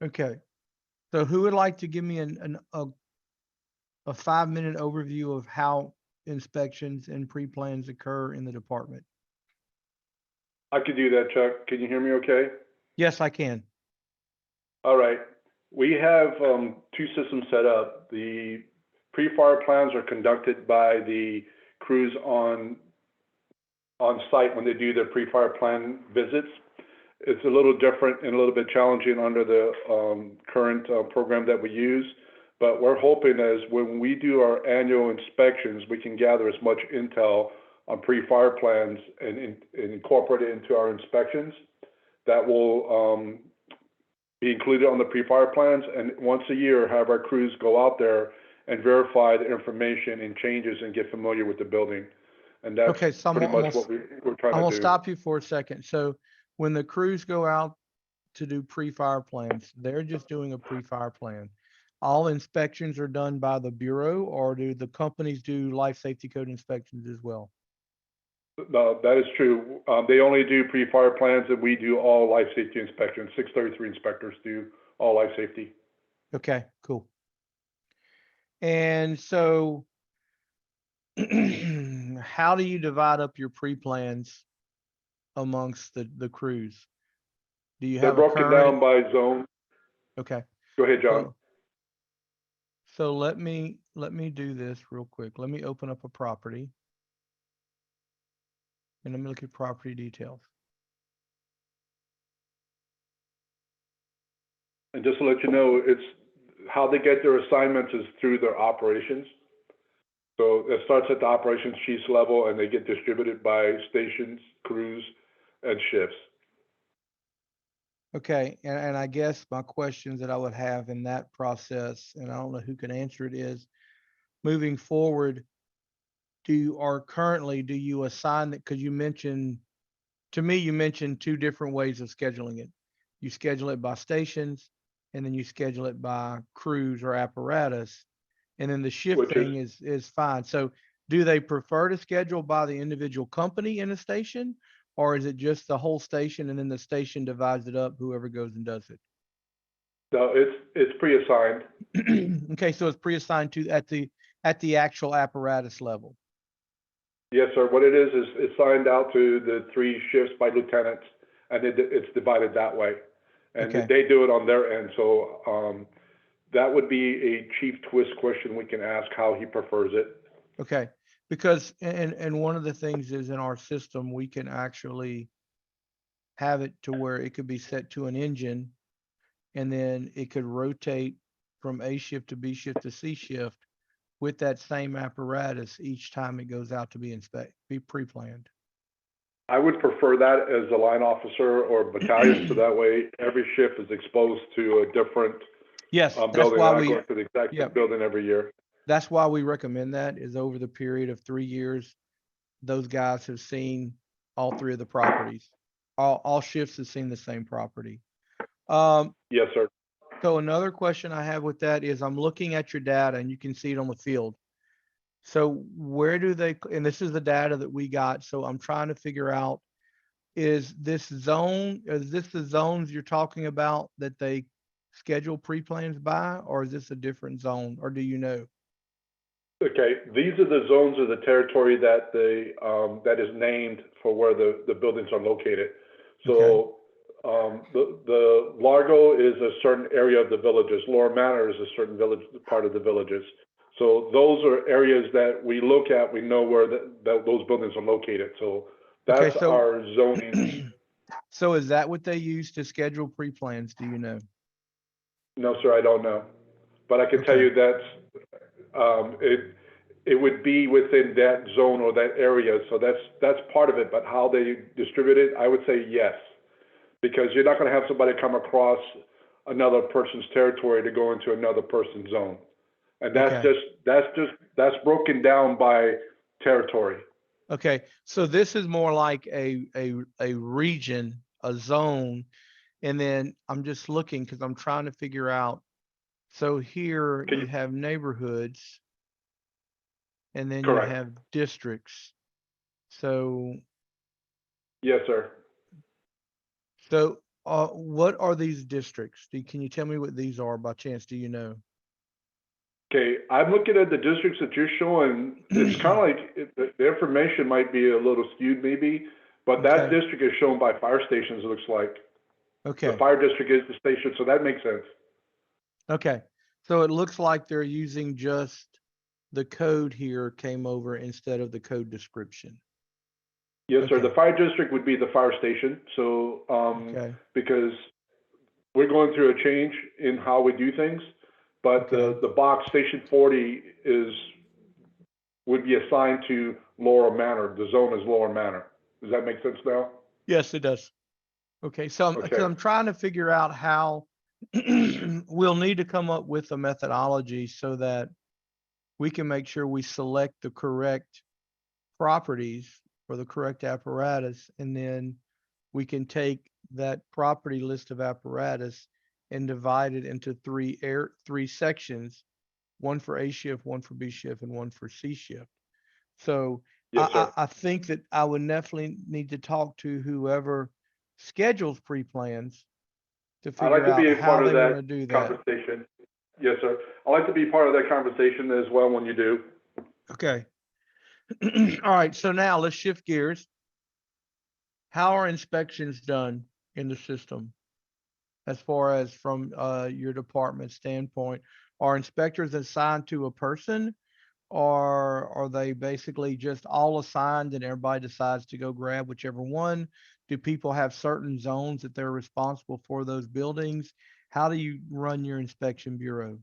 Okay. So who would like to give me a 5-minute overview of how inspections and pre-plans occur in the department? I could do that, Chuck. Can you hear me okay? Yes, I can. All right. We have two systems set up. The pre-fire plans are conducted by the crews on site when they do their pre-fire plan visits. It's a little different and a little bit challenging under the current program that we use. But we're hoping as when we do our annual inspections, we can gather as much intel on pre-fire plans and incorporate it into our inspections. That will be included on the pre-fire plans. And once a year, have our crews go out there and verify the information and changes and get familiar with the building. And that's Okay, so pretty much what we're trying I'm to gonna do. stop you for a second. So when the crews go out to do pre-fire plans, they're just doing a pre-fire plan. All inspections are done by the bureau, or do the companies do life safety code inspections as well? No, that is true. They only do pre-fire plans and we do all life safety inspections. 633 inspectors do all life safety. Okay, cool. And so how do you divide up your pre-plans amongst the crews? Do you They're have a broken current? down by zone. Okay. Go ahead, John. So so let me do this real quick. Let me open up a property and let me look at property details. And just to let you know, it's how they get their assignments is through their operations. So it starts at the operations chiefs level and they get distributed by stations, crews, and shifts. Okay, and I guess my questions that I would have in that process, and I don't know who can answer it, is moving forward, do you assign that? Because you mentioned, to me, you mentioned two different ways of scheduling it. You schedule it by stations, and then you schedule it by crews or apparatus, and then the shift Which is thing is fine. So do they prefer to schedule by the individual company in a station, or is it just the whole station and then the station divides it up, whoever goes and does it? no, it's pre-assigned. Okay, so it's pre-assigned to at the actual apparatus level. Yes, sir. What it is it's signed out to the three shifts by lieutenants, and it's divided that way. And Okay, they do it on their end. So that would be a chief twist question we can ask how he prefers it. okay. Because and one of the things is in our system, we can actually have it to where it could be set to an engine and then it could rotate from A shift to B shift to C shift with that same apparatus each time it goes out to be pre-planned. I would prefer that as a line officer or battalion, so that way every shift is exposed to a different Yes, that's building, why and not we, going to the exact yeah, same building every year. that's why we recommend that is over the period of 3 years, those guys have seen all three of the properties. All shifts have seen the same property. Um, Yes, sir. so another question I have with that is I'm looking at your data and you can see it on the field. So where do they, and this is the data that we got. So I'm trying to figure out, is this the zones you're talking about that they schedule pre-plans by, or is this a different zone, or do you know? Okay, these are the zones of the territory that that is named for where the buildings are located. Okay. So the Largo is a certain area of the villages. Lower Manor is a certain village part of the villages. So those are areas that we look at. We know where that those buildings are located. So Okay. that's our zoning. So is that what they use to schedule pre-plans? Do you know? No, sir, I don't know, but I can tell Okay. you it would be within that zone or that area. So that's part of it. But how they distribute it, I would say yes, because you're not going to have somebody come across another person's territory to go into another person's zone, and Okay. that's broken down by territory. Okay. So this is more like a region, a zone, and then I'm just looking because I'm trying to figure out. So here Can you you, have neighborhoods and then you correct? have districts. So Yes, sir. so what are these districts? Can you tell me what these are by chance? Do you know? Okay, I'm looking at the districts that you're showing. It's kind of like the information might be a little skewed, maybe, but that Okay. district is shown by fire stations. It looks like the Okay. fire district is the station, so that makes sense. Okay. So it looks like they're using just the code here came over instead of the code description. Yes, sir. The Okay. fire district would be the fire station. So, Okay. because we're going through a change in how we do things, but Okay. the box station 40 would be assigned to Laurel Manor. The zone is Laurel Manor. Does that make sense now? Yes, it does. Okay. So Okay. I'm trying to figure out how we'll need to come up with a methodology so that we can make sure we select the correct properties for the correct apparatus, and then we can take that property list of apparatus and divide it into three sections, one for A shift, one for B shift, and one for C shift. So Yes, sir. I think that I would definitely need to talk to whoever schedules pre-plans to I'd like figure to be out a how part of they want that to do that. conversation. Yes, sir. I'd like to be part of that conversation as well when you do. Okay. All right. So now let's shift gears. How are inspections done in the system as far as from your department standpoint? Are inspectors assigned to a person, or are they basically just all assigned and everybody decides to go grab whichever one? Do people have certain zones that they're responsible for those buildings? How do you run your inspection bureau?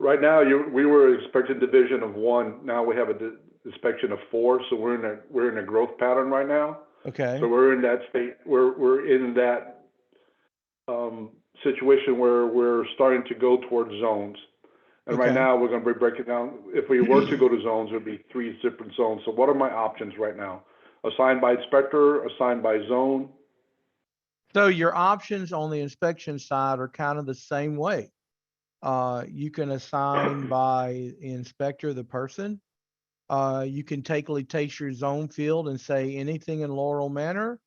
Right now, we were expecting division of one. Now we have a inspection of four. So we're in a growth pattern right now. So Okay. we're in that state. We're in that situation where we're starting to go towards zones. And right Okay. now, we're going to be breaking down. If we were to go to zones, it would be three different zones. So what are my options right now? Assigned by inspector, assigned by zone. So your options on the inspection side are kind of the same way. You can assign by inspector the person. You can take your zone field and say anything in Laurel Manor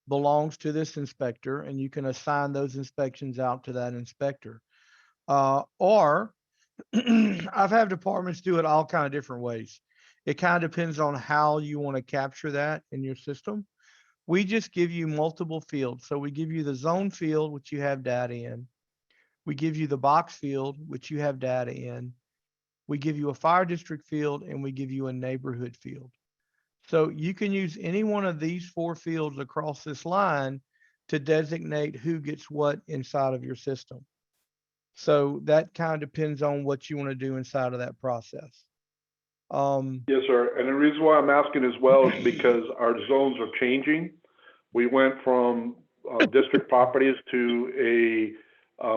belongs to this inspector, and you can assign those inspections out to that inspector. Or I've had departments do it all kind of different ways. It kind of depends on how you want to capture that in your system. We just give you multiple fields. So we give you the zone field, which you have data in. We give you the box field, which you have data in. We give you a fire district field, and we give you a neighborhood field. So you can use any one of these four fields across this line to designate who gets what inside of your system. So that kind of depends on what you want to do inside of that process. Um, Yes, sir. And the reason why I'm asking as well is because our zones are changing. We went from district properties to a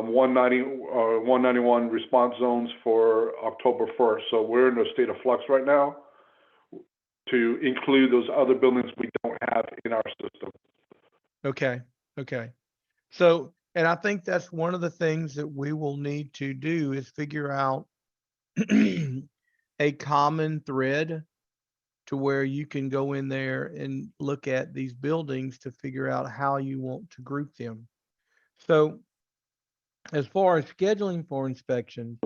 191 response zones for October 1st. So we're in a state of flux right now to include those other buildings we don't have in our system. okay. Okay. So, and I think that's one of the things that we will need to do is figure out a common thread to where you can go in there and look at these buildings to figure out how you want to group them. So as far as scheduling for inspections,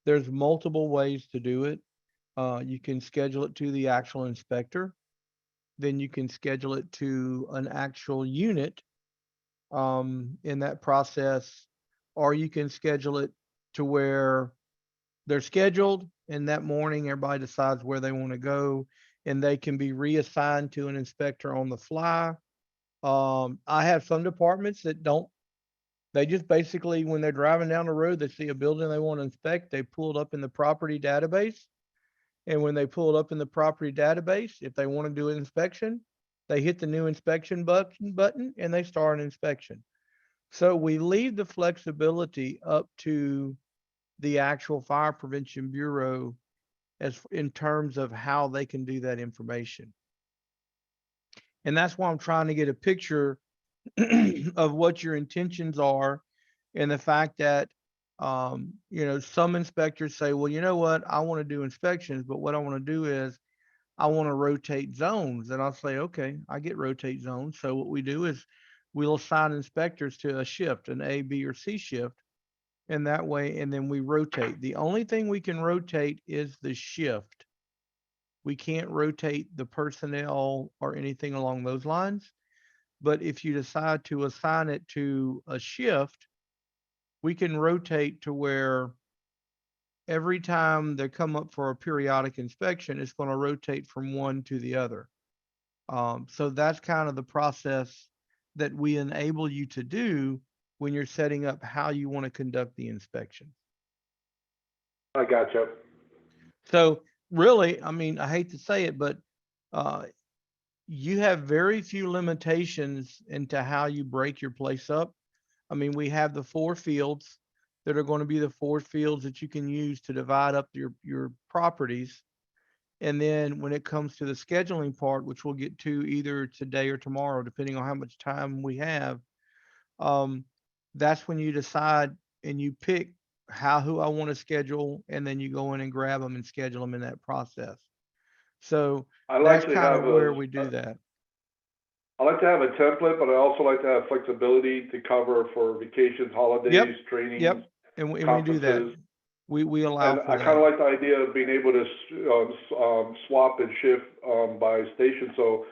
there's multiple ways to do it. You can schedule it to the actual inspector. Then you can schedule it to an actual unit in that process, or you can schedule it to where they're scheduled and that morning everybody decides where they want to go and they can be reassigned to an inspector on the fly. I have some departments that don't, they just basically, when they're driving down the road, they see a building they want to inspect, they pull it up in the property database. And when they pull it up in the property database, if they want to do an inspection, they hit the new inspection button and they start an inspection. So we leave the flexibility up to the actual fire prevention bureau as in terms of how they can do that information. And that's why I'm trying to get a picture of what your intentions are and the fact that some inspectors say, well, you know what, I want to do inspections, but what I want to do is I want to rotate zones. And I'll say, okay, I get rotate zones. So what we do is we'll assign inspectors to a shift, an A, B, or C shift. And that way, and then we rotate. The only thing we can rotate is the shift. We can't rotate the personnel or anything along those lines. But if you decide to assign it to a shift, we can rotate to where every time they come up for a periodic inspection, it's going to rotate from one to the other. So that's kind of the process that we enable you to do when you're setting up how you want to conduct the inspection. I gotcha. So really, I mean, I hate to say it, but you have very few limitations into how you break your place up. I mean, we have the 4 fields that are going to be the 4 fields that you can use to divide up your properties. And then when it comes to the scheduling part, which we'll get to either today or tomorrow, depending on how much time we have, that's when you decide and you pick who I want to schedule, and then you go in and grab them and schedule them in that process. So I like that's to kind of have where we do that. I like to have a template, but I also like to have flexibility to cover for vacations, holidays, trainings, Yep. And we do that. conferences. We allow And for I that. kind of like the idea of being able to swap and shift by station, so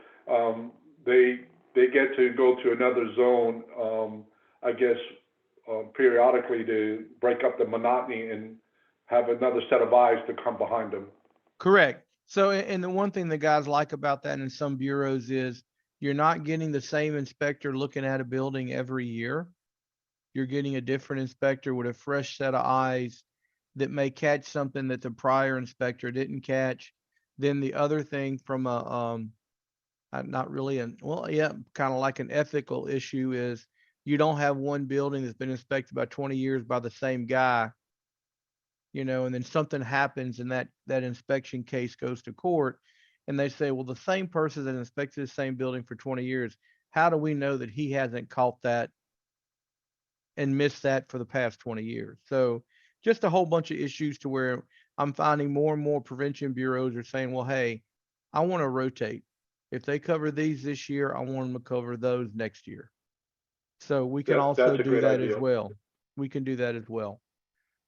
they get to go to another zone, I guess, periodically to break up the monotony and have another set of eyes to come behind them. Correct. So, and the one thing the guys like about that in some bureaus is you're not getting the same inspector looking at a building every year. You're getting a different inspector with a fresh set of eyes that may catch something that the prior inspector didn't catch. Then the other thing from a, not really kind of like an ethical issue is you don't have one building that's been inspected by 20 years by the same guy, and then something happens and that inspection case goes to court and they say, well, the same person that inspected the same building for 20 years, how do we know that he hasn't caught that and missed that for the past 20 years? So just a whole bunch of issues to where I'm finding more and more prevention bureaus are saying, well, hey, I want to rotate. If they cover these this year, I want them to cover those next year. So we can also That's a do great that as idea. well. We can do that as well.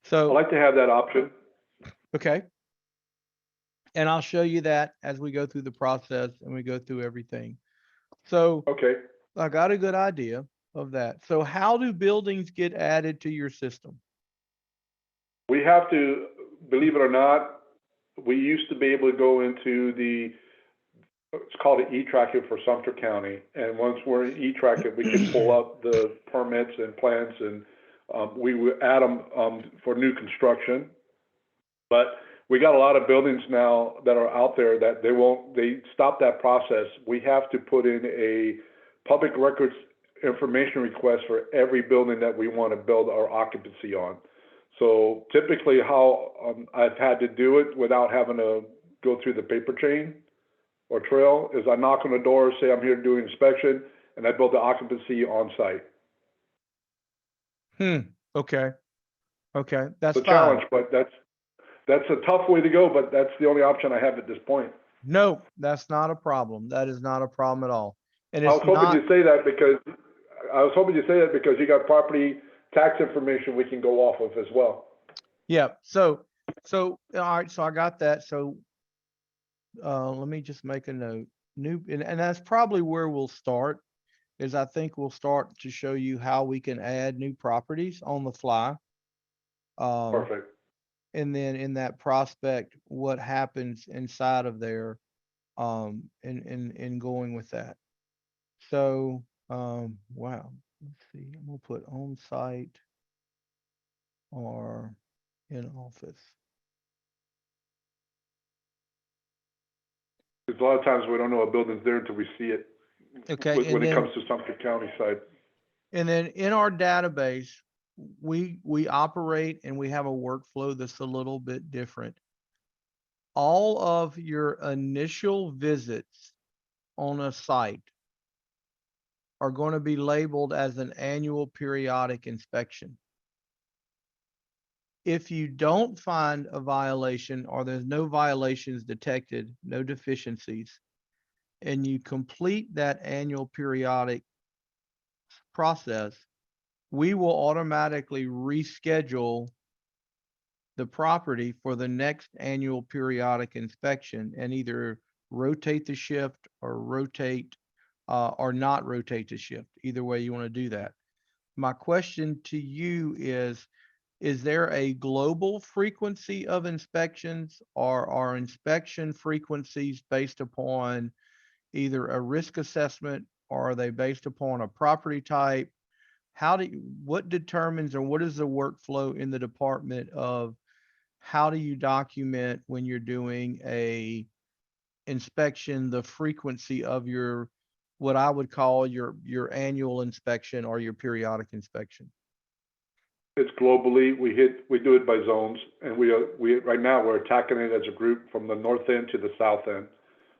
I So, like to have that option. okay. And I'll show you that as we go through the process and we go through everything. So Okay. I got a good idea of that. So how do buildings get added to your system? We have to, believe it or not, we used to be able to go into it's called an E-Tracket for Sumter County. And once we're in E-Tracket, we can pull up the permits and plans, and we would add them for new construction. But we got a lot of buildings now that are out there that they stop that process. We have to put in a public records information request for every building that we want to build our occupancy on. So typically how I've had to do it without having to go through the paper chain or trail is I knock on the door, say I'm here to do an inspection, and I build the occupancy on site. Okay. Okay. That's It's a fine. challenge, but that's a tough way to go, but that's the only option I have at this point. No, that's not a problem. That is not a problem at all. And I it's was hoping not, you'd say that because you got property tax information we can go off of as well. yeah. So, all right. So I got that. So, let me just make a note. And that's probably where we'll start is I think we'll start to show you how we can add new properties on the fly. Perfect. And then in that prospect, what happens inside of there, in going with that. So, wow, let's see, I'm gonna put on site or in office. Because a lot of times we don't know a building's there until we see it. Okay, When it comes to Sumter County side. and then in our database, we operate and we have a workflow that's a little bit different. All of your initial visits on a site are going to be labeled as an annual periodic inspection. If you don't find a violation or there's no violations detected, no deficiencies, and you complete that annual periodic process, we will automatically reschedule the property for the next annual periodic inspection and either rotate the shift or rotate or not rotate the shift. Either way you want to do that. My question to you is there a global frequency of inspections, or are inspection frequencies based upon either a risk assessment, or are they based upon a property type? What determines, or what is the workflow in the department of how do you document when you're doing a inspection, the frequency of your, what I would call your annual inspection or your periodic inspection? It's globally, we do it by zones, and right now, we're attacking it as a group from the north end to the south end.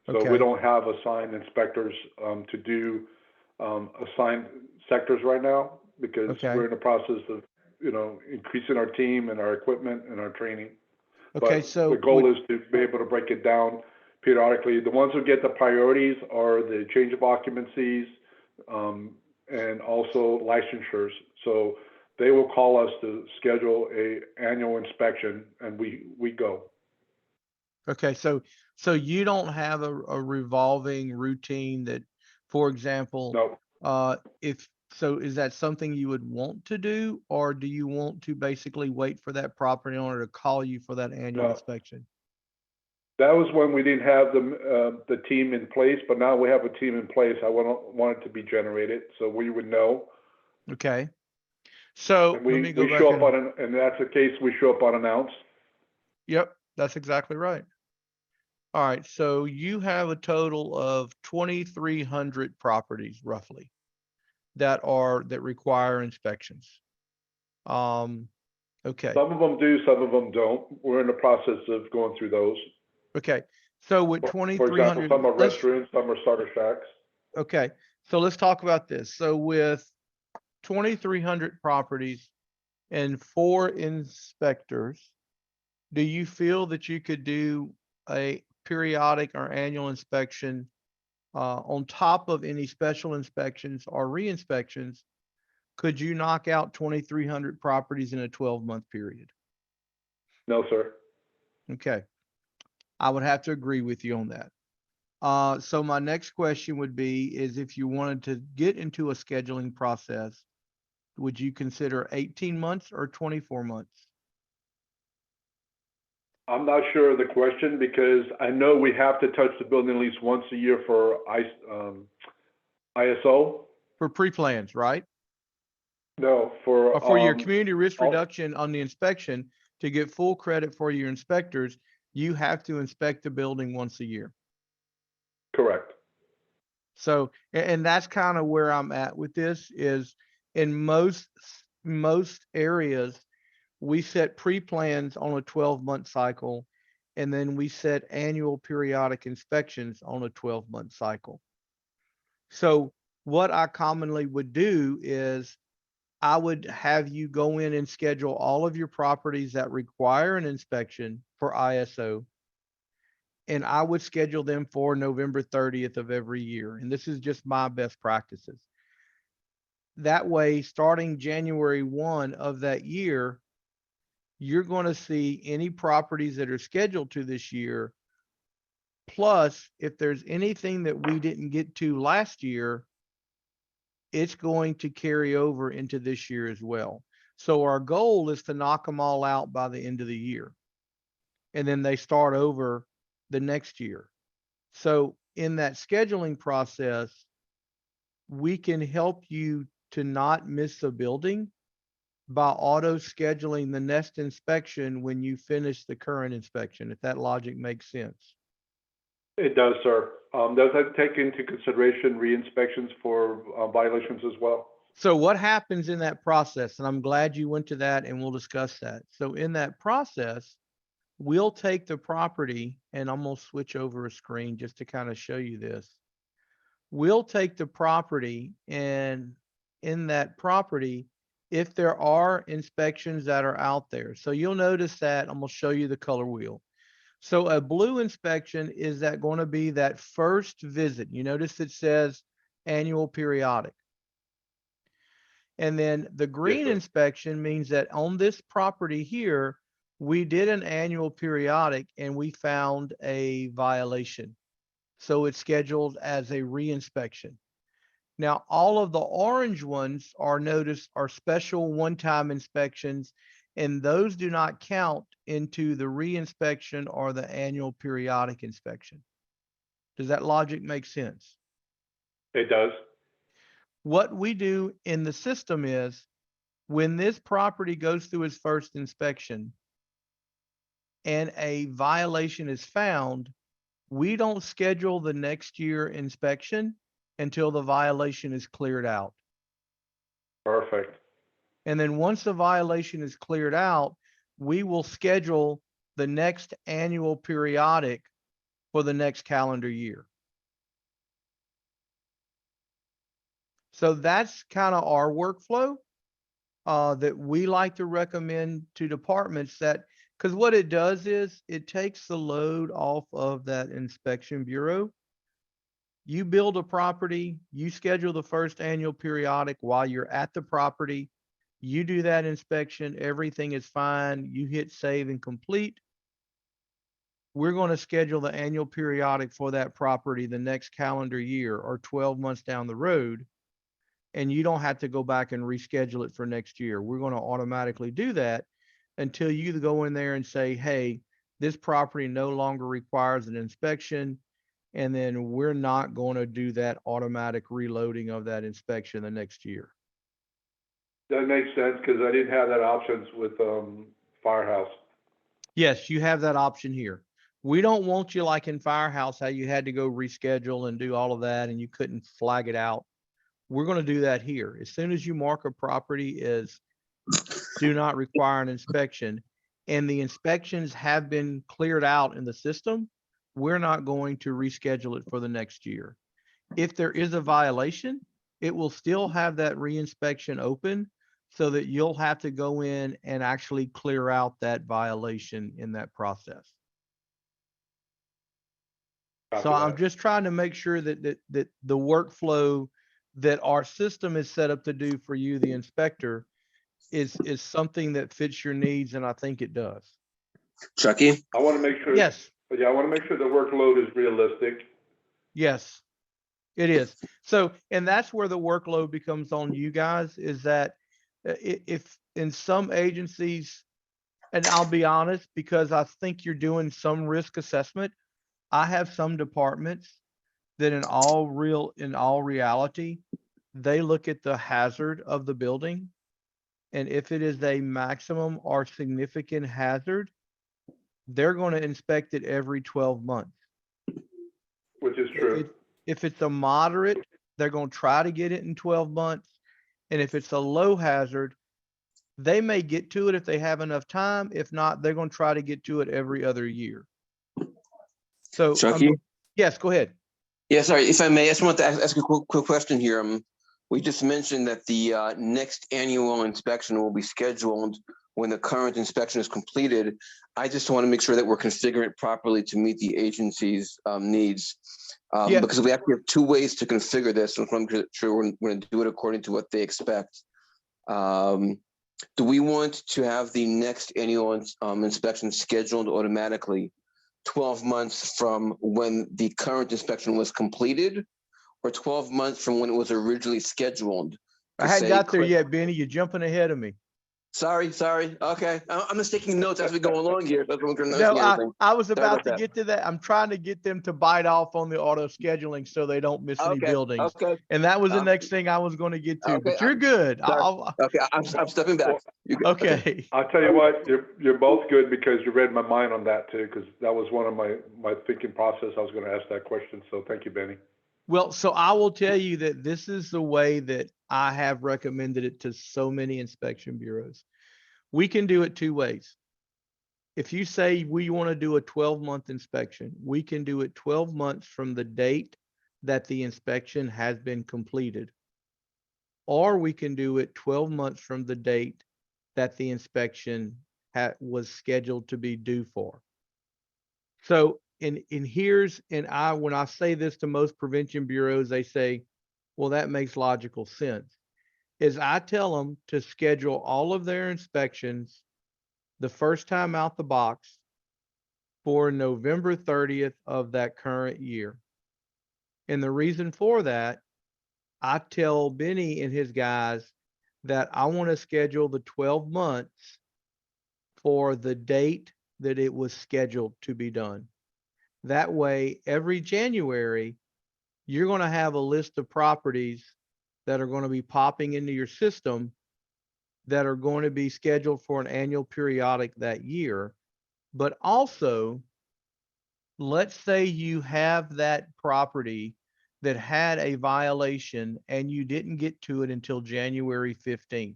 So we Okay, don't have assigned inspectors, to do, assigned sectors right now, because okay, we're in the process of, increasing our team and our equipment and our training. okay. But the So goal is to be able to break it down periodically. The ones who get the priorities are the change of occupancies, and also licensures. So they will call us to schedule a annual inspection, and we go. okay, so you don't have a revolving routine that, for example, No, if so, is that something you would want to do, or do you want to basically wait for that property owner to call you for that annual no. inspection? That was when we didn't have the team in place, but now we have a team in place. I want it to be generated, so we would know. Okay, so And let we me go back show up and, and that's the case, we show up unannounced. yep, that's exactly right. All right, so you have a total of 2,300 properties roughly that require inspections. Um, okay, Some of them do, some of them don't. We're in the process of going through those. okay. So with For example, 2,300, some are let's, restaurants, some are starter shacks. okay, so let's talk about this. So with 2,300 properties and 4 inspectors, do you feel that you could do a periodic or annual inspection on top of any special inspections or re-inspections? Could you knock out 2,300 properties in a 12-month period? No, sir. Okay, I would have to agree with you on that. So my next question would be, is if you wanted to get into a scheduling process, would you consider 18 months or 24 months? I'm not sure of the question because I know we have to touch the building at least once a year for ISO. For pre-plans, right? No, Or for your community risk all- reduction on the inspection, to get full credit for your inspectors, you have to inspect the building once a year. correct. So, and that's kind of where I'm at with this is in most areas, we set pre-plans on a 12-month cycle, and then we set annual periodic inspections on a 12-month cycle. So what I commonly would do is I would have you go in and schedule all of your properties that require an inspection for ISO, and I would schedule them for November 30th of every year. And this is just my best practices. That way, starting January 1 of that year, you're going to see any properties that are scheduled to this year. Plus, if there's anything that we didn't get to last year, it's going to carry over into this year as well. So our goal is to knock them all out by the end of the year. And then they start over the next year. So in that scheduling process, we can help you to not miss a building by auto scheduling the next inspection when you finish the current inspection, if that logic makes sense. It does, sir. Does that take into consideration re-inspections for violations as well? So what happens in that process, and I'm glad you went to that and we'll discuss that. So in that process, we'll take the property, and I'm going to switch over a screen just to kind of show you this. We'll take the property, and in that property, if there are inspections that are out there. So you'll notice that I'm going to show you the color wheel. So a blue inspection is that going to be that first visit. You notice it says annual periodic. And then the green sir. inspection means that on this property here, we did an annual periodic and we found a violation. So it's scheduled as a reinspection. Now, all of the orange ones are special one-time inspections, and those do not count into the reinspection or the annual periodic inspection. Does that logic make sense? It does. What we do in the system is when this property goes through its first inspection and a violation is found, we don't schedule the next year inspection until the violation is cleared out. Perfect. And then once the violation is cleared out, we will schedule the next annual periodic for the next calendar year. So that's kind of our workflow that we like to recommend to departments, that because what it does is it takes the load off of that inspection bureau. You build a property, you schedule the first annual periodic while you're at the property, you do that inspection, everything is fine, you hit save and complete. We're going to schedule the annual periodic for that property the next calendar year or 12 months down the road. And you don't have to go back and reschedule it for next year. We're going to automatically do that until you go in there and say, hey, this property no longer requires an inspection. And then we're not going to do that automatic reloading of that inspection the next year. That makes sense, because I didn't have that options with Firehouse. Yes, you have that option here. We don't want you like in Firehouse, how you had to go reschedule and do all of that and you couldn't flag it out. We're going to do that here. As soon as you mark a property as do not require an inspection and the inspections have been cleared out in the system, we're not going to reschedule it for the next year. If there is a violation, it will still have that reinspection open so that you'll have to go in and actually clear out that violation in that process. So I'm just trying to make sure that the workflow that our system is set up to do for you, the inspector, is something that fits your needs, and I think it does. Chucky? I want to make sure. Yes, Yeah, I want to make sure the workload is realistic. yes, it is. So, and that's where the workload becomes on you guys, is that if in some agencies, and I'll be honest, because I think you're doing some risk assessment, I have some departments that in all reality, they look at the hazard of the building. And if it is a maximum or significant hazard, they're going to inspect it every 12 months. Which is true. If it's a moderate, they're going to try to get it in 12 months. And if it's a low hazard, they may get to it if they have enough time. If not, they're going to try to get to it every other year. So, Chucky? yes, go ahead. Yeah, sorry, if I may, I just want to ask a quick question here. We just mentioned that the next annual inspection will be scheduled when the current inspection is completed. I just want to make sure that we're configuring it properly to meet the agency's needs. Yeah. Because we actually have two ways to configure this, and I'm sure we're going to do it according to what they expect. Do we want to have the next annual inspection scheduled automatically 12 months from when the current inspection was completed, or 12 months from when it was originally scheduled? I hadn't got there yet, Benny. You're jumping ahead of me. Sorry. Okay. I'm just taking notes as we go along here. No, I was about to get to that. I'm trying to get them to bite off on the auto scheduling so they don't miss any buildings. Okay. And that was the next thing I was going to get to, Okay, but you're good. Okay, I'm stepping back. Okay. I'll tell you what, you're both good, because you read my mind on that too, because that was one of my thinking process. I was going to ask that question. So thank you, Benny. Well, so I will tell you that this is the way that I have recommended it to so many inspection bureaus. We can do it two ways. If you say we want to do a 12-month inspection, we can do it 12 months from the date that the inspection has been completed. Or we can do it 12 months from the date that the inspection was scheduled to be due for. So, when I say this to most prevention bureaus, they say, well, that makes logical sense. is I tell them to schedule all of their inspections the first time out the box for November 30th of that current year. And the reason for that, I tell Benny and his guys that I want to schedule the 12 months for the date that it was scheduled to be done. That way, every January, you're going to have a list of properties that are going to be popping into your system that are going to be scheduled for an annual periodic that year. But also, let's say you have that property that had a violation and you didn't get to it until January 15th.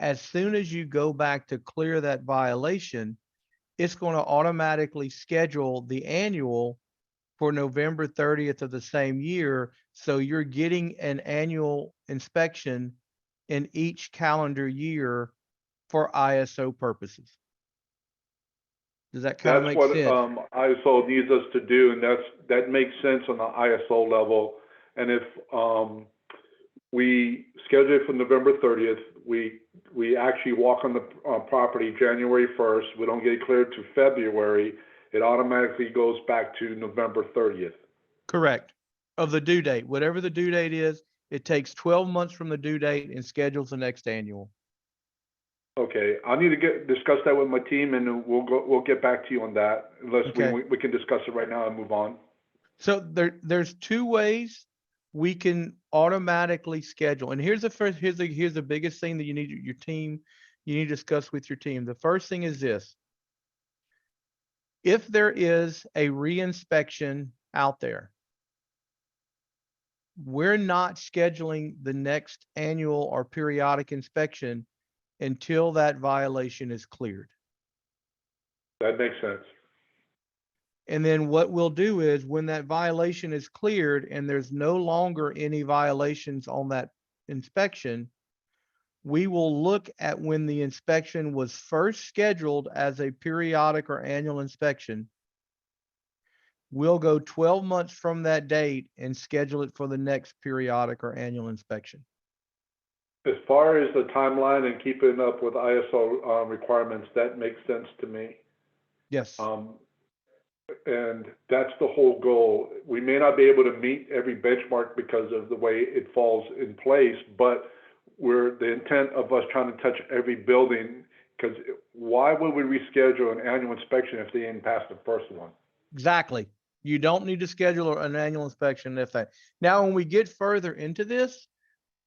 As soon as you go back to clear that violation, it's going to automatically schedule the annual for November 30th of the same year. So you're getting an annual inspection in each calendar year for ISO purposes. Does that kind of That's make what sense? ISO needs us to do, and that makes sense on the ISO level. And if we schedule it for November 30th, we actually walk on the property January 1st, we don't get it cleared to February, it automatically goes back to November 30th. Correct. Of the due date, whatever the due date is, it takes 12 months from the due date and schedules the next annual. Okay, I need to discuss that with my team, and we'll get back to you on that, unless Okay. we can discuss it right now and move on. So there's two ways we can automatically schedule. And here's the biggest thing that you need to discuss with your team. The first thing is this: if there is a reinspection out there, we're not scheduling the next annual or periodic inspection until that violation is cleared. That makes sense. And then what we'll do is when that violation is cleared and there's no longer any violations on that inspection, we will look at when the inspection was first scheduled as a periodic or annual inspection. We'll go 12 months from that date and schedule it for the next periodic or annual inspection. As far as the timeline and keeping up with ISO requirements, that makes sense to me. Yes. And that's the whole goal. We may not be able to meet every benchmark because of the way it falls in place, but the intent of us trying to touch every building, because why would we reschedule an annual inspection if they didn't pass the first one? Exactly. You don't need to schedule an annual inspection if that. Now, when we get further into this,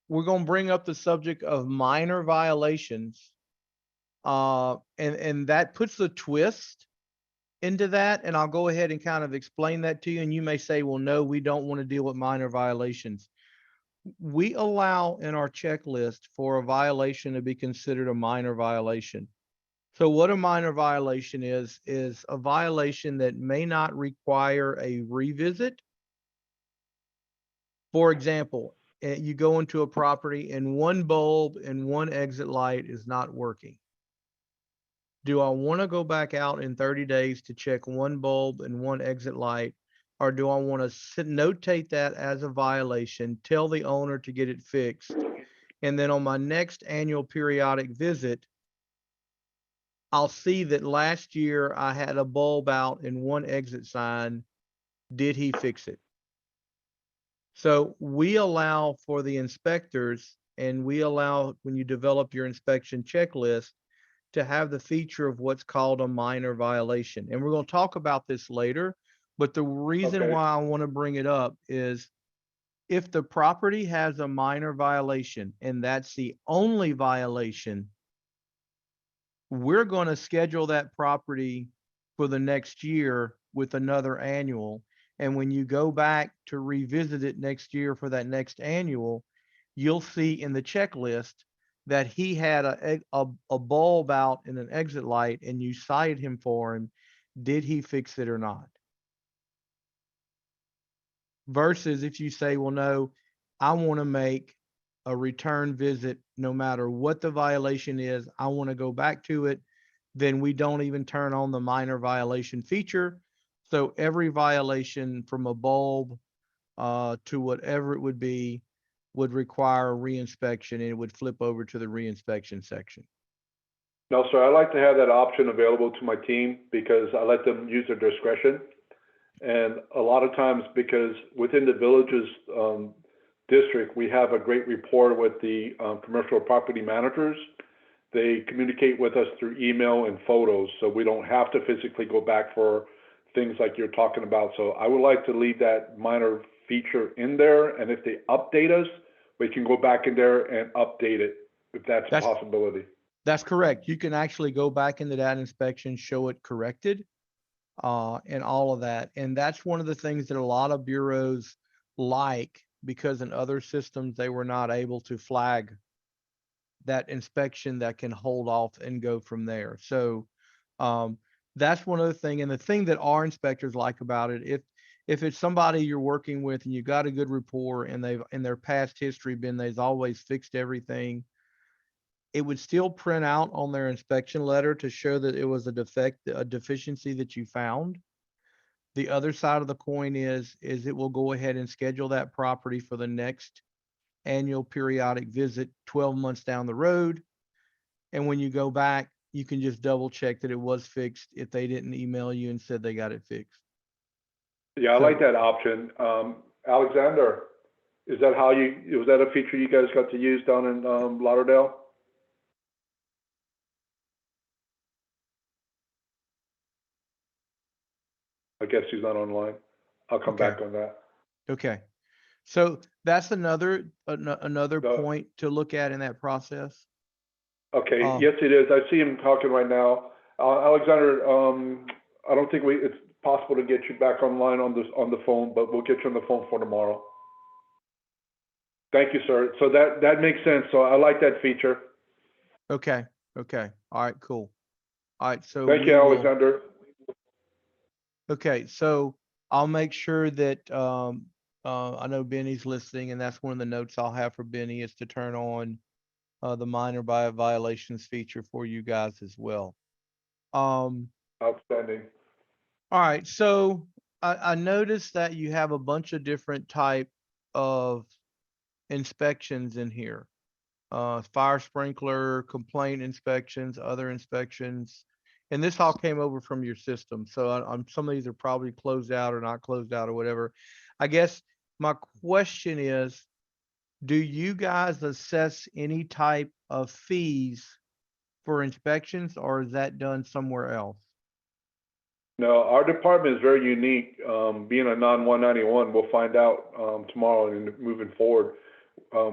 we're going to bring up the subject of minor violations. And that puts the twist into that. And I'll go ahead and kind of explain that to you. And you may say, well, no, we don't want to deal with minor violations. We allow in our checklist for a violation to be considered a minor violation. So what a minor violation is a violation that may not require a revisit. For example, you go into a property and one bulb and one exit light is not working. Do I want to go back out in 30 days to check one bulb and one exit light? Or do I want to notate that as a violation, tell the owner to get it fixed, and then on my next annual periodic visit, I'll see that last year I had a bulb out and one exit sign. Did he fix it? So we allow for the inspectors, and we allow when you develop your inspection checklist to have the feature of what's called a minor violation. And we're going to talk about this later, but the reason why I want to bring it up is if the property has a minor violation and that's the only violation, we're going to schedule that property for the next year with another annual. And when you go back to revisit it next year for that next annual, you'll see in the checklist that he had a bulb out in an exit light and you cited him for him. Did he fix it or not? Versus if you say, well, no, I want to make a return visit no matter what the violation is, I want to go back to it, then we don't even turn on the minor violation feature. So every violation from a bulb to whatever it would be, would require a reinspection, and it would flip over to the reinspection section. No, sir, I like to have that option available to my team because I let them use their discretion. And a lot of times, because within the village's district, we have a great rapport with the commercial property managers. They communicate with us through email and photos, so we don't have to physically go back for things like you're talking about. So I would like to leave that minor feature in there, and if they update us, we can go back in there and update it, if that's a possibility. That's correct. You can actually go back into that inspection, show it corrected, and all of that. And that's one of the things that a lot of bureaus like, because in other systems, they were not able to flag that inspection that can hold off and go from there. So that's one other thing. And the thing that our inspectors like about it, if it's somebody you're working with and you got a good rapport and they've in their past history they've always fixed everything, it would still print out on their inspection letter to show that it was a deficiency that you found. The other side of the coin is it will go ahead and schedule that property for the next annual periodic visit 12 months down the road. And when you go back, you can just double check that it was fixed if they didn't email you and said they got it fixed. Yeah, I like that option. Alexander, was that a feature you guys got to use down in Lauderdale? I guess he's not online. I'll come back on that. Okay. So that's another point to look at in that process. Okay, yes, it is. I see him talking right now. Alexander, I don't think it's possible to get you back online on the phone, but we'll get you on the phone for tomorrow. Thank you, sir. So that makes sense. So I like that feature. Okay. Okay. All right, cool. All right. So thank you, Alexander. Okay. So I'll make sure that, I know Benny's listening, and that's one of the notes I'll have for Benny is to turn on the minor violations feature for you guys as well. Outstanding. All right. So I noticed that you have a bunch of different type of inspections in here. Fire sprinkler, complaint inspections, other inspections. And this all came over from your system. So some of these are probably closed out or not closed out or whatever. I guess my question is, do you guys assess any type of fees for inspections, or is that done somewhere else? No, our department is very unique. Being a non-191, we'll find out tomorrow and moving forward.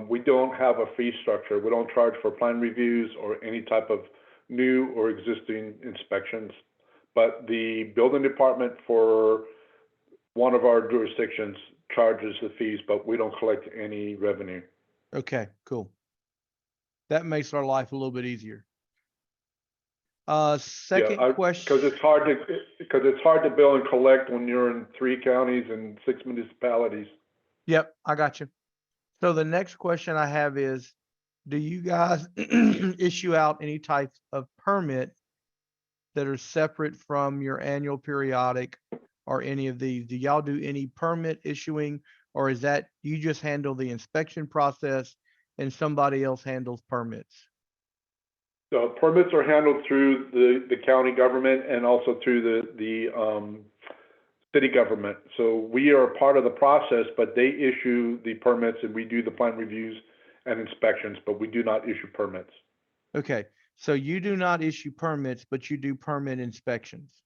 We don't have a fee structure. We don't charge for plan reviews or any type of new or existing inspections. But the building department for one of our jurisdictions charges the fees, but we don't collect any revenue. Okay, cool. That makes our life a little bit easier. Second question. Because it's hard to bill and collect when you're in 3 counties and 6 municipalities. Yep, I got you. So the next question I have is, do you guys issue out any type of permit that are separate from your annual periodic or any of these? Do y'all do any permit issuing, or is that you just handle the inspection process and somebody else handles permits? So permits are handled through the county government and also through the city government. So we are part of the process, but they issue the permits and we do the plan reviews and inspections, but we do not issue permits. Okay, so you do not issue permits, but you do permit inspections.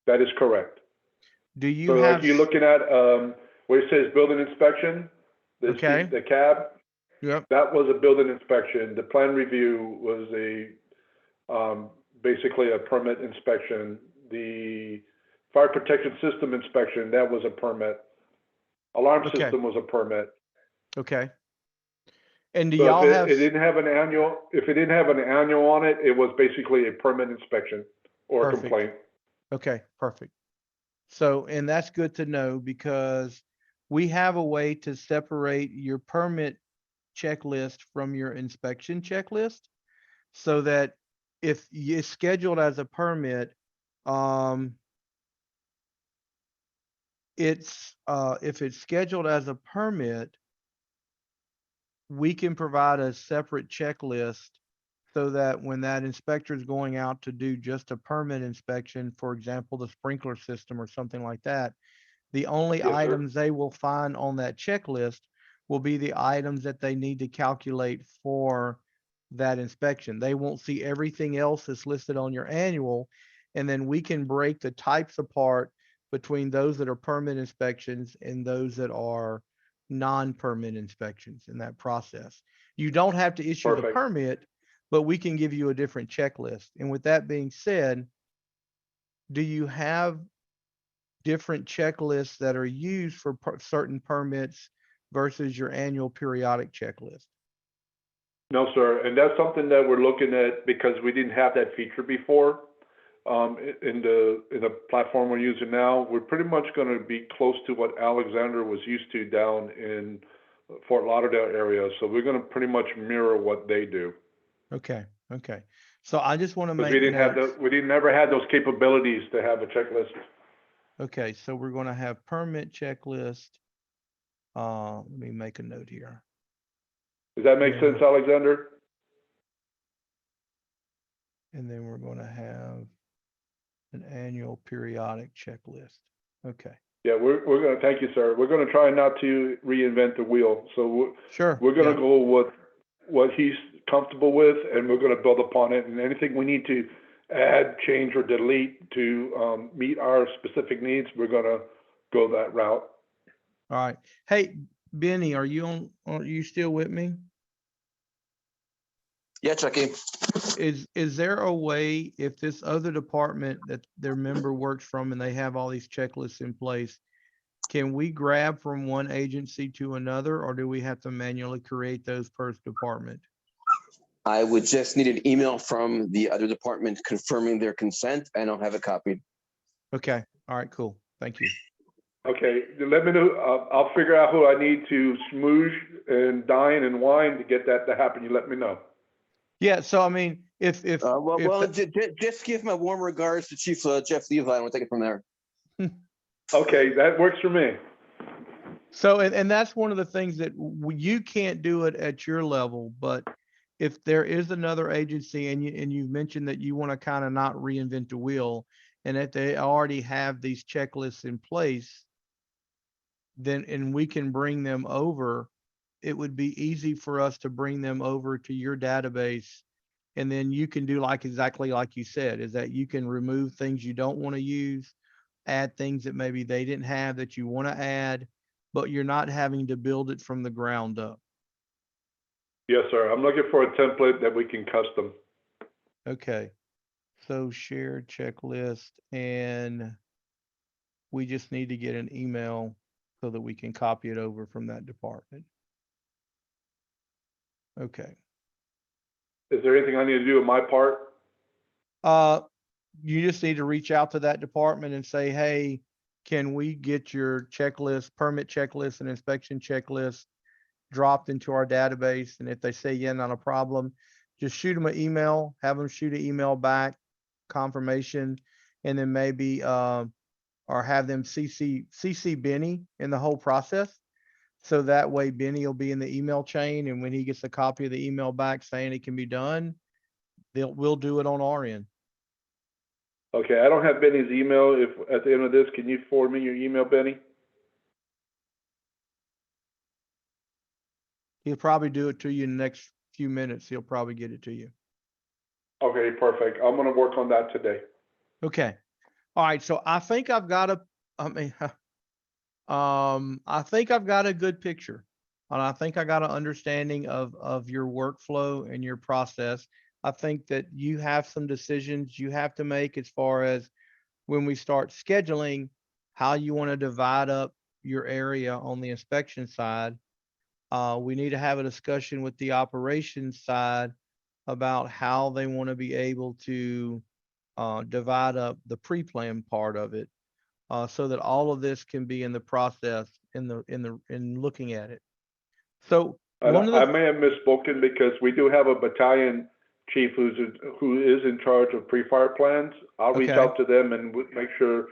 That is correct. Do you have? Like you're looking at where it says building inspection, the cab. Yep. That was a building inspection. The plan review was basically a permit inspection. The fire protection system inspection, that was a permit. Alarm system was a permit. Okay. And do so y'all have? If it didn't have an annual on it, it was basically a permit inspection or a complaint. Okay, perfect. So, and that's good to know because we have a way to separate your permit checklist from your inspection checklist, so that if it's scheduled as a permit, if it's scheduled as a permit, we can provide a separate checklist so that when that inspector is going out to do just a permit inspection, for example, the sprinkler system or something like that, the only Yes, sir. items they will find on that checklist will be the items that they need to calculate for that inspection. They won't see everything else that's listed on your annual. And then we can break the types apart between those that are permit inspections and those that are non-permit inspections in that process. You don't have to issue the Perfect. permit, but we can give you a different checklist. And with that being said, do you have different checklists that are used for certain permits versus your annual periodic checklist? No, sir, and that's something that we're looking at because we didn't have that feature before. In the platform we're using now, we're pretty much gonna be close to what Alexander was used to down in Fort Lauderdale area, so we're gonna pretty much mirror what they do. Okay, okay. So I just want to Because make notes. we didn't never had those capabilities to have a checklist. Okay, so we're going to have permit checklist. Let me make a note here. Does that make sense, Alexander? And then we're going to have an annual periodic checklist. Okay. Yeah, we're gonna, thank you, sir. We're gonna try not to reinvent the wheel. So Sure. we're gonna yeah. go with what he's comfortable with, and we're gonna build upon it. And anything we need to add, change, or delete to meet our specific needs, we're gonna go that route. All right. Hey, Benny, are you still with me? Yeah, Chucky. Is there a way, if this other department that their member works from and they have all these checklists in place, can we grab from one agency to another, or do we have to manually create those per department? I would just need an email from the other department confirming their consent, and I'll have it copied. Okay. All right, cool. Thank you. Okay, let me know. I'll figure out who I need to smoosh and dine and wine to get that to happen. You let me know. Yeah. So, I mean, if Just give my warm regards to Chief Jeff Levi, and we'll take it from there. Okay, that works for me. So, and that's one of the things that you can't do it at your level, but if there is another agency and you've mentioned that you want to kind of not reinvent the wheel and that they already have these checklists in place, then, and we can bring them over, it would be easy for us to bring them over to your database. And then you can do exactly like you said, is that you can remove things you don't want to use, add things that maybe they didn't have that you want to add, but you're not having to build it from the ground up. Yes, sir. I'm looking for a template that we can custom. Okay. So shared checklist, and we just need to get an email so that we can copy it over from that department. Okay. Is there anything I need to do on my part? You just need to reach out to that department and say, hey, can we get your checklist, permit checklist and inspection checklist dropped into our database? And if they say, yeah, not a problem, just shoot them an email, have them shoot an email back, confirmation, and then maybe, or have them CC Benny in the whole process. So that way Benny will be in the email chain. And when he gets a copy of the email back saying it can be done, we'll do it on our end. Okay, I don't have Benny's email. If at the end of this, can you forward me your email, Benny? He'll probably do it to you in the next few minutes. He'll probably get it to you. Okay, perfect. I'm gonna work on that today. Okay. All right. So I think I've got I think I've got a good picture, and I think I got an understanding of your workflow and your process. I think that you have some decisions you have to make as far as when we start scheduling, how you want to divide up your area on the inspection side. We need to have a discussion with the operations side about how they want to be able to divide up the pre-plan part of it, so that all of this can be in the process in looking at it. So I may have misspoken because we do have a battalion chief who is in charge of pre-fire plans. I'll reach Okay. out to them and make sure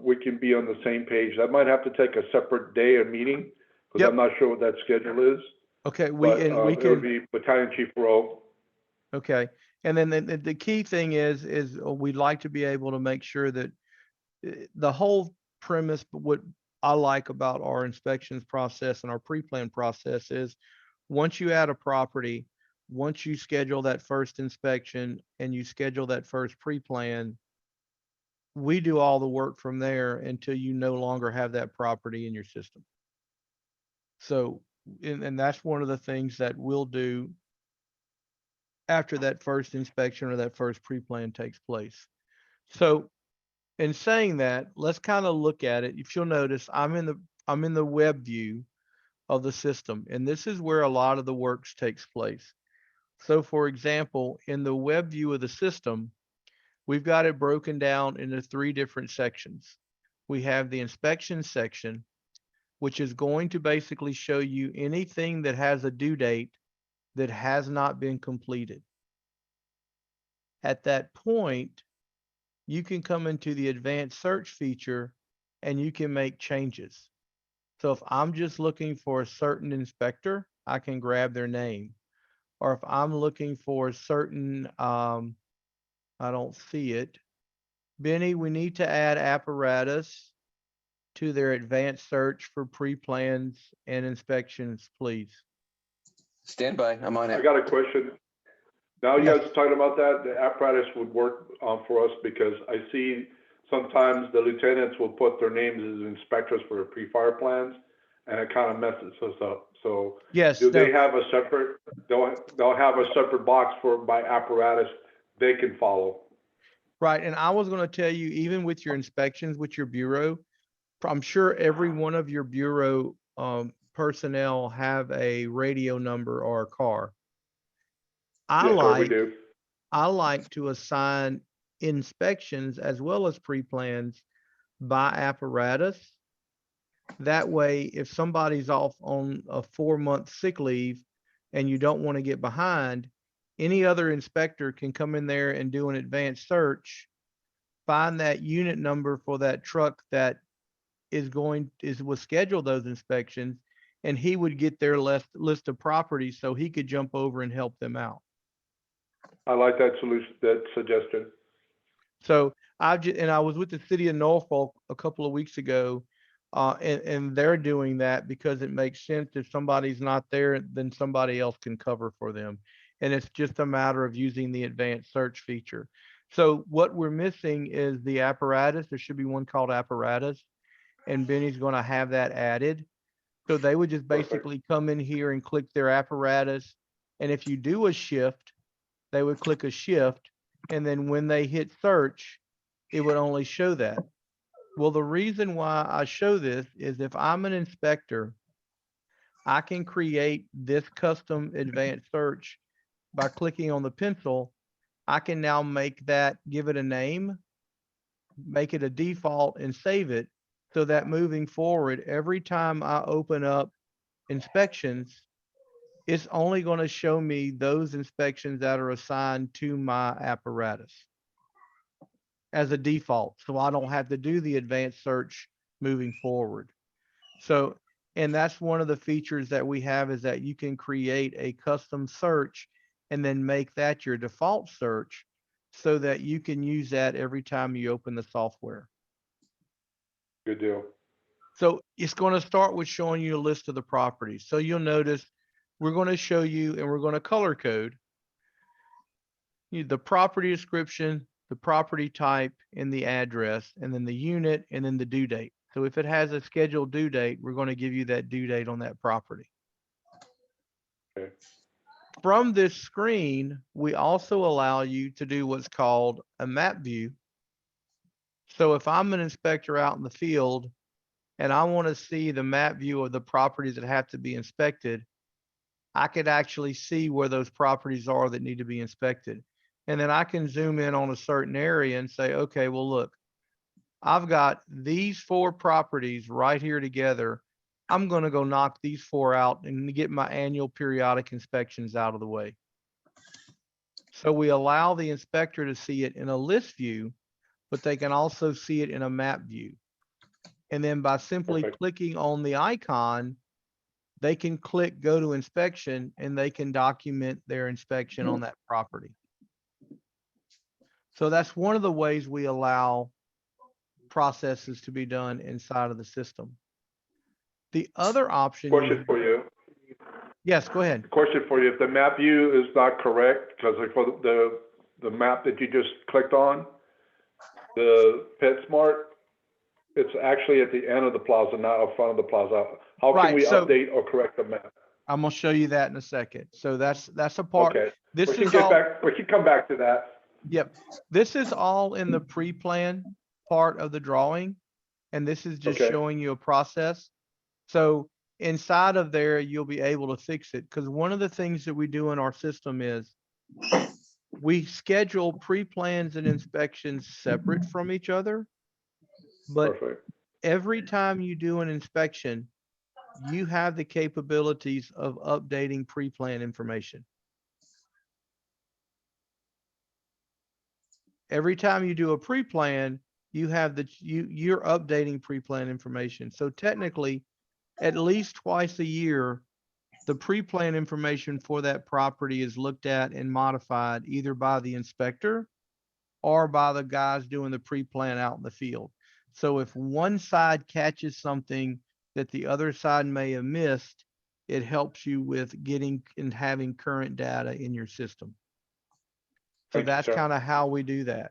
we can be on the same page. That might have to take a separate day or meeting because Yep. I'm not sure what that schedule is. Okay, but we it would can, be Battalion Chief Rowe. okay. And then the key thing is we'd like to be able to make sure that the whole premise, what I like about our inspections process and our pre-plan process is once you add a property, once you schedule that first inspection and you schedule that first pre-plan, we do all the work from there until you no longer have that property in your system. So, and that's one of the things that we'll do after that first inspection or that first pre-plan takes place. So in saying that, let's kind of look at it. If you'll notice, I'm in the web view of the system, and this is where a lot of the works takes place. So for example, in the web view of the system, we've got it broken down into 3 different sections. We have the inspection section, which is going to basically show you anything that has a due date that has not been completed. At that point, you can come into the advanced search feature and you can make changes. So if I'm just looking for a certain inspector, I can grab their name. Or if I'm looking for a certain, I don't see it. Benny, we need to add apparatus to their advanced search for pre-plans and inspections, please. Stand by, I'm on I it. got a question. Now you Yes. guys talking about that, the apparatus would work for us because I see sometimes the lieutenants will put their names as inspectors for the pre-fire plans, and it kind of messes us up. So Yes, do they no, have a separate, they'll have a separate box for by apparatus they can follow? right. And I was going to tell you, even with your inspections with your bureau, I'm sure every one of your bureau personnel have a radio number or a car. I Yes, sir, we like do. I like to assign inspections as well as pre-plans by apparatus. That way, if somebody's off on a 4-month sick leave and you don't want to get behind, any other inspector can come in there and do an advanced search, find that unit number for that truck that will schedule those inspections, and he would get their list of properties so he could jump over and help them out. I like that solution, that suggestion. So I was with the city of Norfolk a couple of weeks ago, and they're doing that because it makes sense. If somebody's not there, then somebody else can cover for them. And it's just a matter of using the advanced search feature. So what we're missing is the apparatus. There should be one called apparatus, and Benny's going to have that added. So they would just Perfect. basically come in here and click their apparatus. And if you do a shift, they would click a shift. And then when they hit search, it would only show that. Well, the reason why I show this is if I'm an inspector, I can create this custom advanced search by clicking on the pencil. I can now make that, give it a name, make it a default and save it so that moving forward, every time I open up inspections, it's only going to show me those inspections that are assigned to my apparatus as a default. So I don't have to do the advanced search moving forward. So, and that's one of the features that we have is that you can create a custom search and then make that your default search so that you can use that every time you open the software. Good deal. So it's going to start with showing you a list of the properties. So you'll notice we're going to show you and we're going to color code the property description, the property type, and the address, and then the unit, and then the due date. So if it has a scheduled due date, we're going to give you that due date on that property. Okay. From this screen, we also allow you to do what's called a map view. So if I'm an inspector out in the field and I want to see the map view of the properties that have to be inspected, I could actually see where those properties are that need to be inspected. And then I can zoom in on a certain area and say, okay, well, look, I've got these 4 properties right here together. I'm going to go knock these 4 out and get my annual periodic inspections out of the way. So we allow the inspector to see it in a list view, but they can also see it in a map view. And then by simply Perfect. clicking on the icon, they can click go to inspection and they can document their inspection on that property. So that's one of the ways we allow processes to be done inside of the system. The other option, Question for you. yes, go ahead. Question for you. If the map view is not correct, because like for the map that you just clicked on, the PetSmart, it's actually at the end of the plaza, not up front of the plaza. How can Right, we so- update or correct the map? I'm gonna show you that in a second. So that's a part. Okay. This We can is get all, back, we can come back to that. yep. This is all in the pre-plan part of the drawing. And this is just Okay. showing you a process. So inside of there, you'll be able to fix it. Because one of the things that we do in our system is we schedule pre-plans and inspections separate from each other. But Perfect. every time you do an inspection, you have the capabilities of updating pre-plan information. Every time you do a pre-plan, you have you're updating pre-plan information. So technically, at least twice a year, the pre-plan information for that property is looked at and modified either by the inspector or by the guys doing the pre-plan out in the field. So if one side catches something that the other side may have missed, it helps you with getting and having current data in your system. So Thank you, that's sir. kind of how we do that.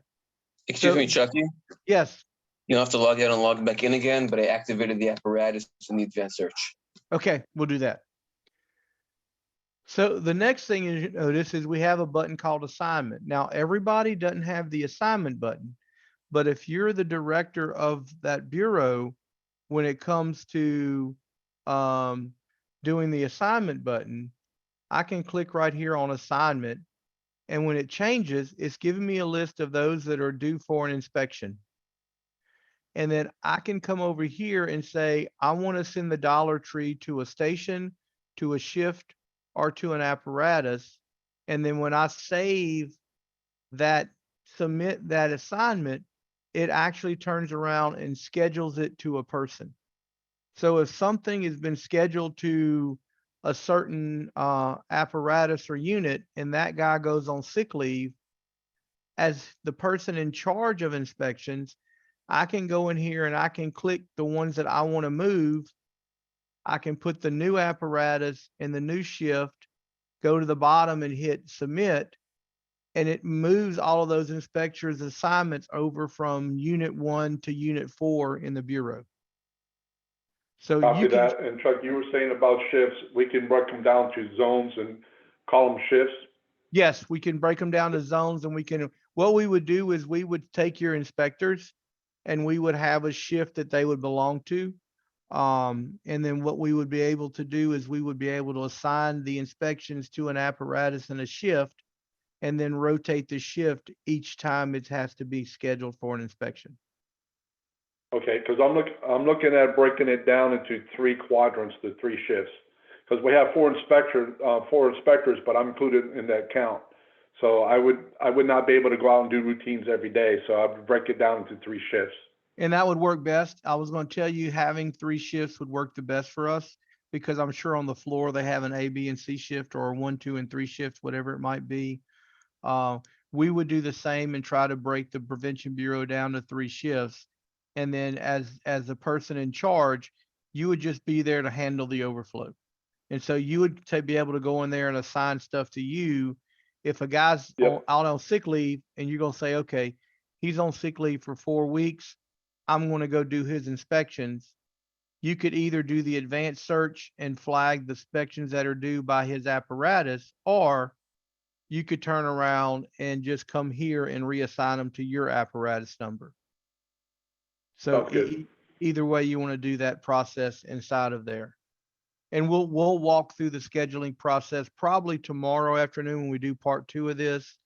Excuse So- me, Chucky. Yes. You don't have to log out and log back in again, but I activated the apparatus in the advanced search. Okay, we'll do that. So the next thing you notice is we have a button called assignment. Now, everybody doesn't have the assignment button, but if you're the director of that bureau, when it comes to doing the assignment button, I can click right here on assignment. And when it changes, it's giving me a list of those that are due for an inspection. And then I can come over here and say, I want to send the Dollar Tree to a station, to a shift, or to an apparatus. And then when I save that, submit that assignment, it actually turns around and schedules it to a person. So if something has been scheduled to a certain apparatus or unit, and that guy goes on sick leave, as the person in charge of inspections, I can go in here and I can click the ones that I want to move. I can put the new apparatus and the new shift, go to the bottom and hit submit, and it moves all of those inspectors' assignments over from unit 1 to unit 4 in the bureau. So Copy you can, that. And Chuck, you were saying about shifts, we can break them down to zones and call them shifts. yes, we can break them down to zones, and we can, what we would do is we would take your inspectors and we would have a shift that they would belong to. And then what we would be able to do is we would be able to assign the inspections to an apparatus and a shift, and then rotate the shift each time it has to be scheduled for an inspection. Okay, because I'm looking at breaking it down into 3 quadrants, the 3 shifts. Because we have 4 inspectors, but I'm included in that count. So I would not be able to go out and do routines every day. So I would break it down into 3 shifts. And that would work best. I was going to tell you having 3 shifts would work the best for us, because I'm sure on the floor they have an A, B, and C shift, or a 1, 2, and 3 shifts, whatever it might be. We would do the same and try to break the prevention bureau down to 3 shifts. And then as the person in charge, you would just be there to handle the overflow. And so you would be able to go in there and assign stuff to you. If a guy's Yep. out on sick leave and you're going to say, okay, he's on sick leave for 4 weeks, I'm going to go do his inspections. You could either do the advanced search and flag the inspections that are due by his apparatus, or you could turn around and just come here and reassign them to your apparatus number. So Sounds good. either way you want to do that process inside of there. And we'll walk through the scheduling process probably tomorrow afternoon when we do part 2 of this.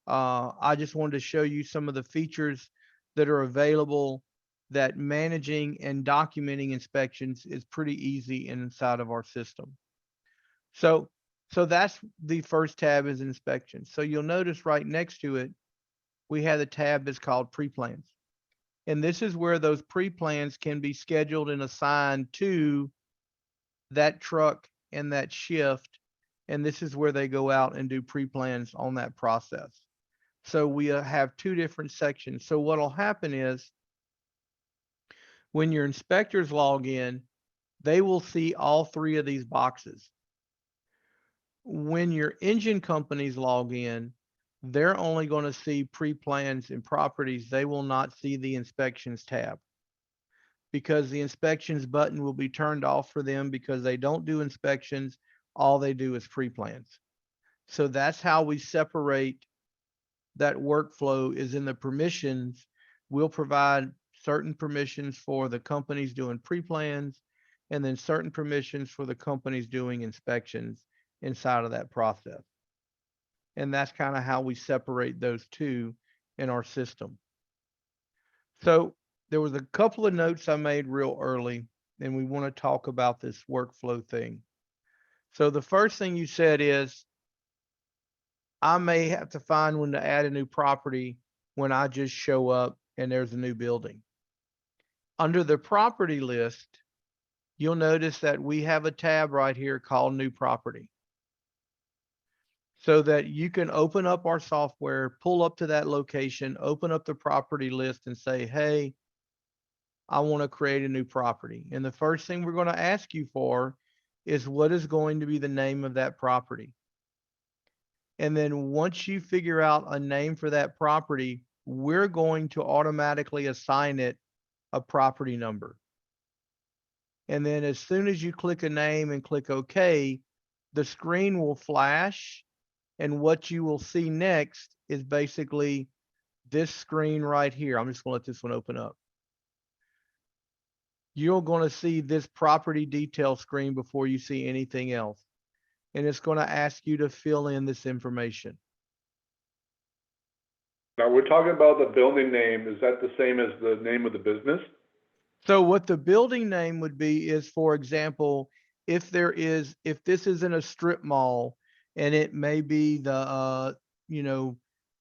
I just wanted to show you some of the features that are available, that managing and documenting inspections is pretty easy inside of our system. So that's the first tab, is inspection. So you'll notice right next to it, we have the tab that's called pre-plans. And this is where those pre-plans can be scheduled and assigned to that truck and that shift. And this is where they go out and do pre-plans on that process. So we have two different sections. So what'll happen is when your inspectors log in, they will see all three of these boxes. When your engine companies log in, they're only going to see pre-plans and properties. They will not see the inspections tab because the inspections button will be turned off for them because they don't do inspections. All they do is pre-plans. So that's how we separate that workflow is in the permissions. We'll provide certain permissions for the companies doing pre-plans and then certain permissions for the companies doing inspections inside of that process. And that's kind of how we separate those two in our system. So there was a couple of notes I made real early, and we want to talk about this workflow thing. So the first thing you said is, I may have to find when to add a new property when I just show up and there's a new building. Under the property list, you'll notice that we have a tab right here called New Property. So that you can open up our software, pull up to that location, open up the property list and say, hey, I want to create a new property. And the first thing we're going to ask you for is what is going to be the name of that property. And then once you figure out a name for that property, we're going to automatically assign it a property number. And then as soon as you click a name and click OK, the screen will flash. And what you will see next is basically this screen right here. I'm just going to let this one open up. You're going to see this property detail screen before you see anything else. And it's going to ask you to fill in this information. Now, we're talking about the building name. Is that the same as the name of the business? So what the building name would be is, for example, if this is in a strip mall and it may be the,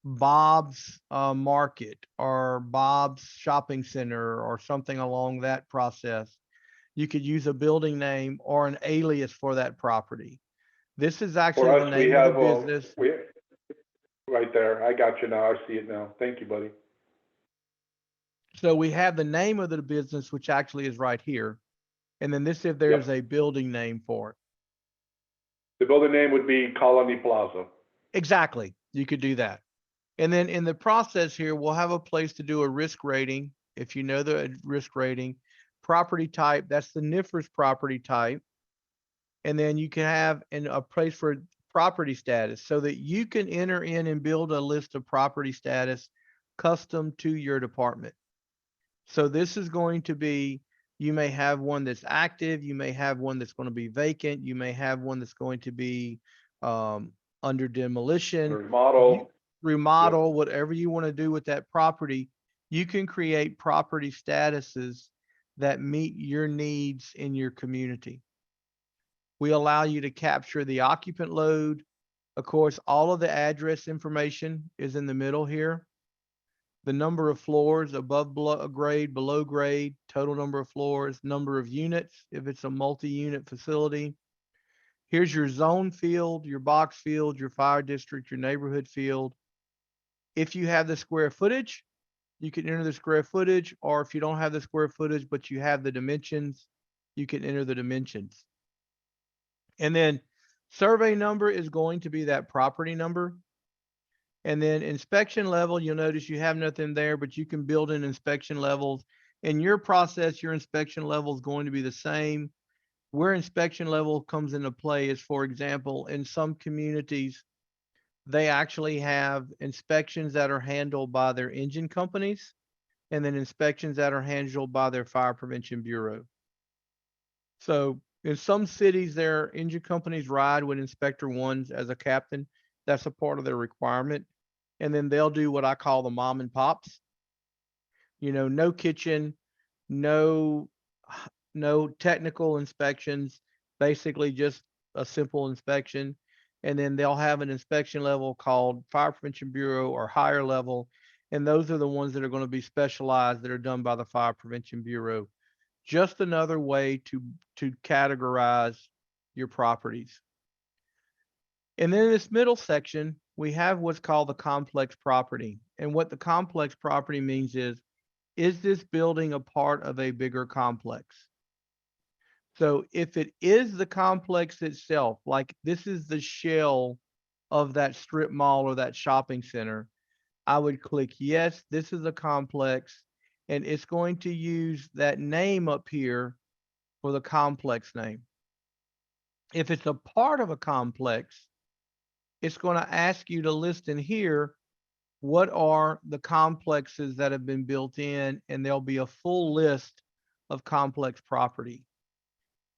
Bob's Market or Bob's Shopping Center or something along that process, you could use a building name or an alias for that property. This is actually For the us, we name of have, the business. right there. I got you now. I see it now. Thank you, buddy. So we have the name of the business, which actually is right here. And then this, if there's a building name for it. The building name would be Colony Plaza. Exactly. You could do that. And then in the process here, we'll have a place to do a risk rating. If you know the risk rating, property type, that's the NIFRS property type. And then you can have a place for property status so that you can enter in and build a list of property status custom to your department. So this is going to be, you may have one that's active, you may have one that's going to be vacant, you may have one that's going to be under demolition, remodel, whatever you want to do with that property. You can create property statuses that meet your needs in your community. We allow you to capture the occupant load. Of course, all of the address information is in the middle here. The number of floors above grade, below grade, total number of floors, number of units, if it's a multi-unit facility. Here's your zone field, your box field, your fire district, your neighborhood field. If you have the square footage, you can enter the square footage, or if you don't have the square footage, but you have the dimensions, you can enter the dimensions. And then survey number is going to be that property number. And then inspection level, you'll notice you have nothing there, but you can build in inspection levels. In your process, your inspection level is going to be the same. Where inspection level comes into play is, for example, in some communities, they actually have inspections that are handled by their engine companies and then inspections that are handled by their fire prevention bureau. So in some cities, their engine companies ride with inspector ones as a captain. That's a part of their requirement. And then they'll do what I call the mom and pops. No kitchen, no technical inspections, basically just a simple inspection. And then they'll have an inspection level called Fire Prevention Bureau or higher level. And those are the ones that are going to be specialized, that are done by the Fire Prevention Bureau. Just another way to categorize your properties. And then in this middle section, we have what's called the complex property. And what the complex property means is this building a part of a bigger complex? So if it is the complex itself, like this is the shell of that strip mall or that shopping center, I would click yes, this is a complex, and it's going to use that name up here for the complex name. If it's a part of a complex, it's going to ask you to list in here what are the complexes that have been built in, and there'll be a full list of complex property.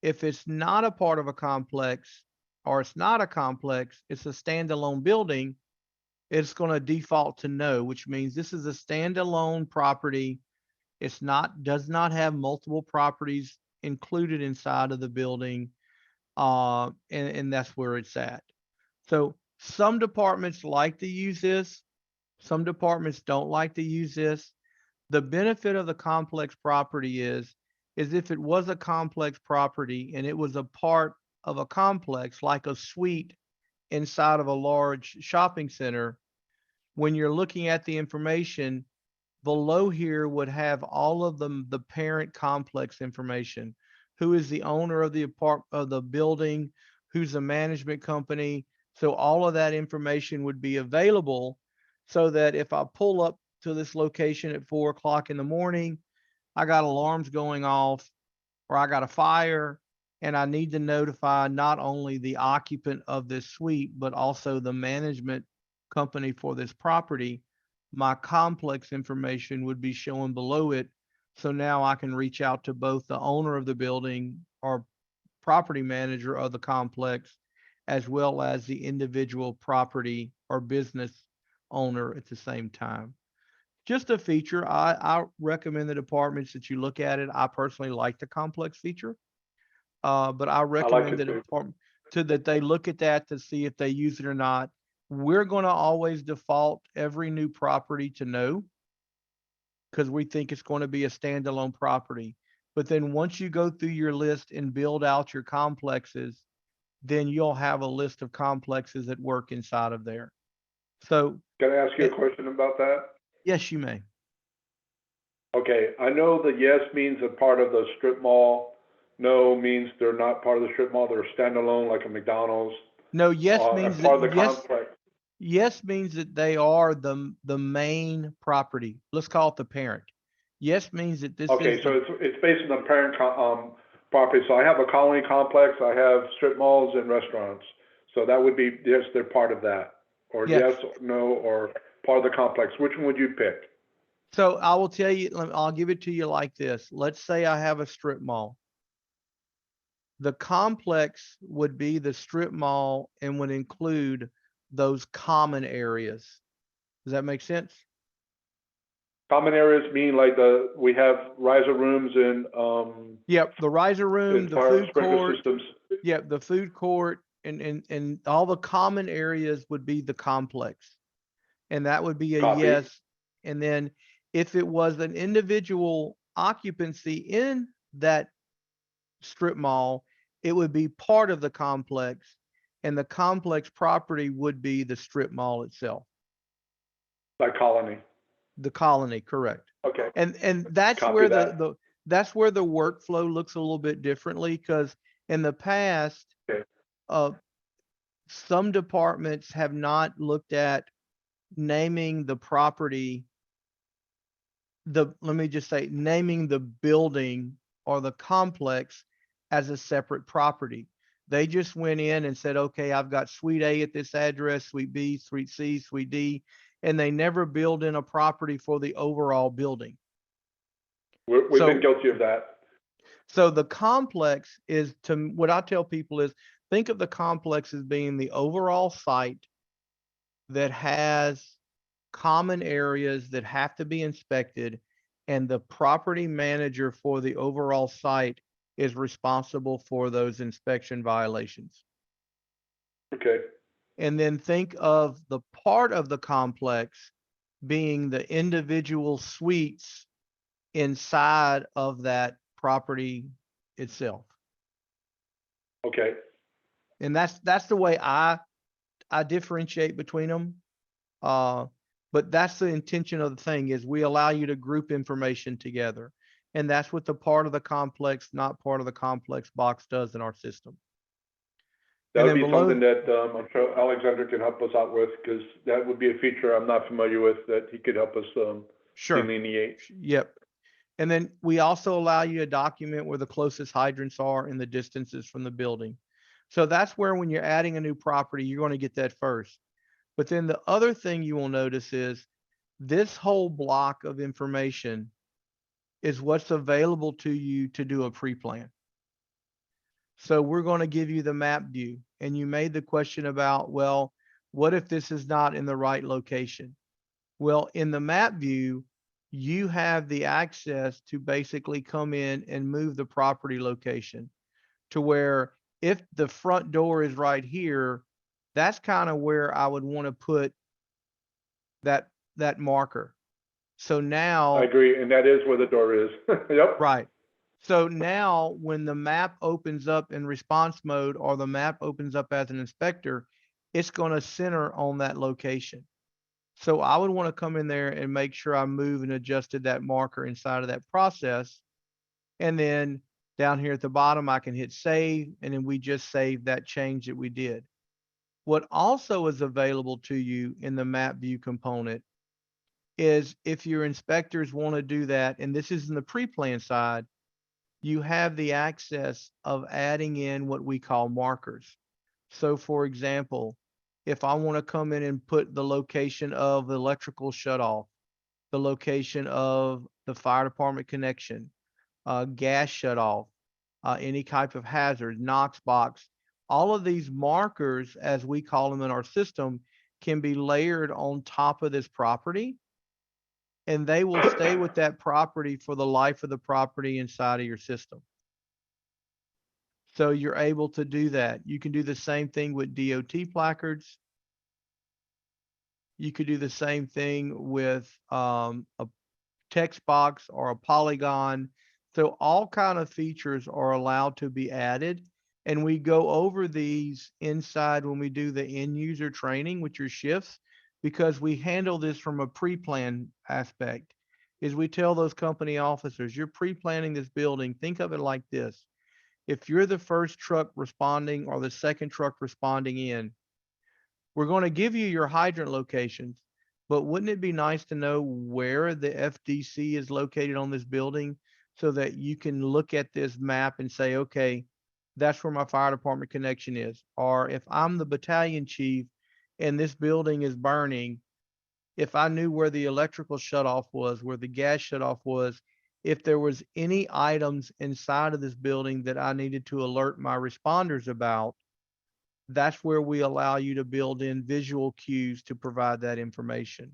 If it's not a part of a complex, or it's not a complex, it's a standalone building, it's going to default to no, which means this is a standalone property. It's not, does not have multiple properties included inside of the building. And that's where it's at. So some departments like to use this. Some departments don't like to use this. The benefit of the complex property is if it was a complex property and it was a part of a complex, like a suite inside of a large shopping center, when you're looking at the information, below here would have all of the parent complex information. Who is the owner of the building? Who's the management company? So all of that information would be available, so that if I pull up to this location at 4 o'clock in the morning, I got alarms going off, or I got a fire, and I need to notify not only the occupant of this suite, but also the management company for this property, my complex information would be showing below it. So now I can reach out to both the owner of the building or property manager of the complex, as well as the individual property or business owner at the same time. Just a feature. I recommend the departments that you look at it. I personally like the complex feature, but I I like recommend it the too. department that they look at that to see if they use it or not. We're going to always default every new property to no, because we think it's going to be a standalone property. But then once you go through your list and build out your complexes, then you'll have a list of complexes that work inside of there. So Can I ask you a question about that? yes, you may. Okay, I know that yes means a part of the strip mall. No means they're not part of the strip mall. They're standalone, like a McDonald's. No, yes And means part of that the yes. complex. Yes means that they are the main property. Let's call it the parent. Yes means that this Okay, is so the, it's based on the parent property. So I have a colony complex. I have strip malls and restaurants. So that would be yes, they're part of that, or yes. yes, no, or part of the complex. Which one would you pick? So I will tell you, I'll give it to you like this. Let's say I have a strip mall. The complex would be the strip mall and would include those common areas. Does that make sense? Common areas mean like we have riser rooms and Yep, the riser room, the fire food sprinkler court. systems. Yep, the food court and all the common areas would be the complex. And that would be a Copy. yes. And then if it was an individual occupancy in that strip mall, it would be part of the complex, and the complex property would be the strip mall itself. Like colony. The colony, correct. Okay. And that's Copy where that. that's where the workflow looks a little bit differently, because in the past, Okay. some departments have not looked at naming the property, let me just say, naming the building or the complex as a separate property. They just went in and said, okay, I've got suite A at this address, suite B, suite C, suite D, and they never build in a property for the overall building. We've been guilty of that. So the complex is, to what I tell people is, think of the complex as being the overall site that has common areas that have to be inspected, and the property manager for the overall site is responsible for those inspection violations. Okay. And then think of the part of the complex being the individual suites inside of that property itself. Okay. And that's the way I differentiate between them. But that's the intention of the thing, is we allow you to group information together. And that's what the part of the complex, not part of the complex box does in our system. That And would then be below, something that I'm sure Alexander can help us out with, because that would be a feature I'm not familiar with that he could help us sure. delineate. Yep. And then we also allow you to document where the closest hydrants are and the distances from the building. So that's where, when you're adding a new property, you're going to get that first. But then the other thing you will notice is this whole block of information is what's available to you to do a pre-plan. So we're going to give you the map view. And you made the question about, well, what if this is not in the right location? Well, in the map view, you have the access to basically come in and move the property location to where, if the front door is right here, that's kind of where I would want to put that marker. So I now, agree, and that is where the door is. Yep. right. So now when the map opens up in response mode, or the map opens up as an inspector, it's going to center on that location. So I would want to come in there and make sure I move and adjusted that marker inside of that process. And then down here at the bottom, I can hit save, and then we just saved that change that we did. What also is available to you in the map view component is, if your inspectors want to do that, and this is in the pre-plan side, you have the access of adding in what we call markers. So for example, if I want to come in and put the location of the electrical shutoff, the location of the fire department connection, gas shutoff, any type of hazard, Knox box, all of these markers, as we call them in our system, can be layered on top of this property, and they will stay with that property for the life of the property inside of your system. So you're able to do that. You can do the same thing with DOT placards. You could do the same thing with a text box or a polygon. So all kind of features are allowed to be added. And we go over these inside when we do the end user training with your shifts, because we handle this from a pre-plan aspect. Is we tell those company officers, you're pre-planning this building. Think of it like this. If you're the first truck responding or the second truck responding in, we're going to give you your hydrant locations, but wouldn't it be nice to know where the FDC is located on this building, so that you can look at this map and say, okay, that's where my fire department connection is. Or if I'm the battalion chief and this building is burning, if I knew where the electrical shutoff was, where the gas shutoff was, if there was any items inside of this building that I needed to alert my responders about, that's where we allow you to build in visual cues to provide that information.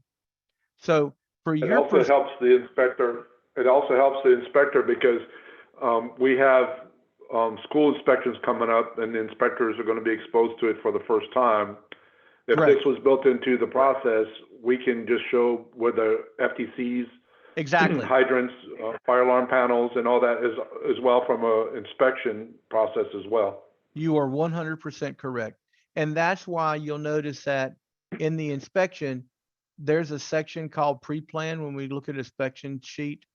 So for It your also helps the inspector. It also helps the inspector because we have school inspections coming up, and the inspectors are going to be exposed to it for the first time. If Correct. this was built into the process, we can just show where the FTCs, Exactly. hydrants, fire alarm panels, and all that is as well, from a inspection process as well. You are 100% correct. And that's why you'll notice that in the inspection, there's a section called pre-plan when we look at a inspection sheet.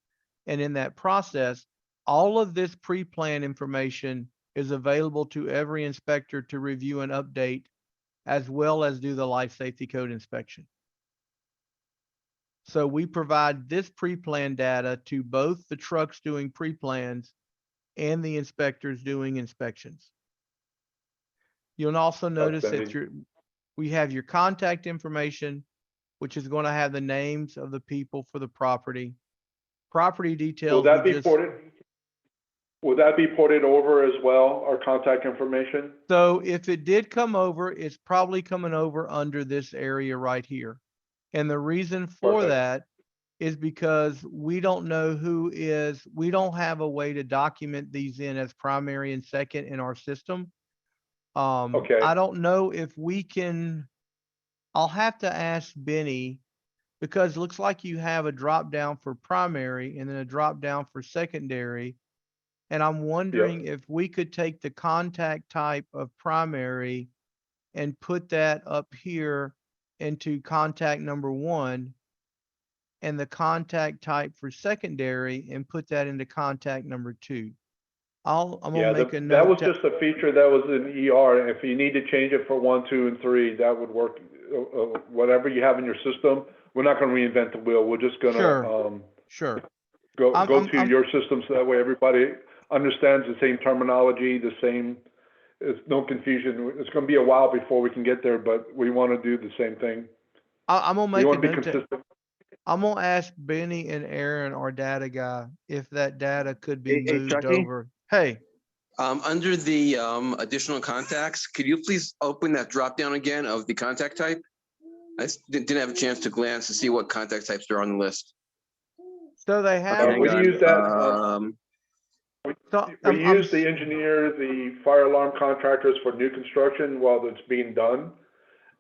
And in that process, all of this pre-plan information is available to every inspector to review and update, as well as do the life safety code inspection. So we provide this pre-plan data to both the trucks doing pre-plans and the inspectors doing inspections. You'll also notice that we have your contact information, which is going to have the names of the people for the property. Property details. Will that be ported? Will that be ported over as well, our contact information? So if it did come over, it's probably coming over under this area right here. And the reason for Perfect. that is because we don't know we don't have a way to document these in as primary and second in our system. Okay. I don't know if we can, I'll have to ask Benny, because it looks like you have a drop down for primary and then a drop down for secondary. And I'm wondering if we could take the contact type of primary and put that up here into contact number 1, and the contact type for secondary and put that into contact number 2. I'm Yeah, gonna make a that was note. just a feature that was in ER. If you need to change it for 1, 2, and 3, that would work. Whatever you have in your system, we're not gonna reinvent the wheel. We're just gonna, Sure. Sure. go I'm to your system so that way everybody understands the same terminology, the same, there's no confusion. It's gonna be a while before we can get there, but we wanna do the same thing. I'm gonna We make a wanna be note that consistent. I'm gonna ask Benny and Aaron, our data guy, if that data could be Hey, moved Chucky? over. Hey, Under the additional contacts, could you please open that drop down again of the contact type? I didn't have a chance to glance to see what contact types are on the list. so they have. Hang We on. use that, So we use the engineer, the fire alarm contractors for new construction while it's being done.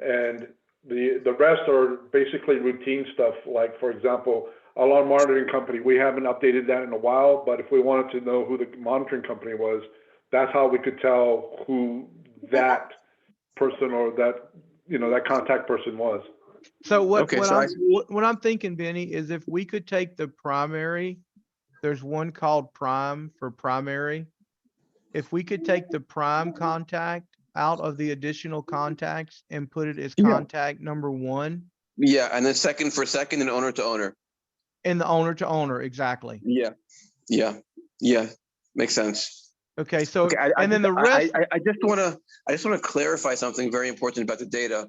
And the rest are basically routine stuff, like, for example, alarm monitoring company, we haven't updated that in a while, but if we wanted to know who the monitoring company was, that's how we could tell who that person or that, that contact person was. So Okay, so what I'm thinking, Benny, is if we could take the primary, there's one called prime for primary. If we could take the prime contact out of the additional contacts and put it as Yeah. contact number 1 Yeah, and then second for second and owner to owner. and the owner to owner, exactly. Yeah, makes sense. Okay, so Okay, and then the rest. I just want to clarify something very important about the data.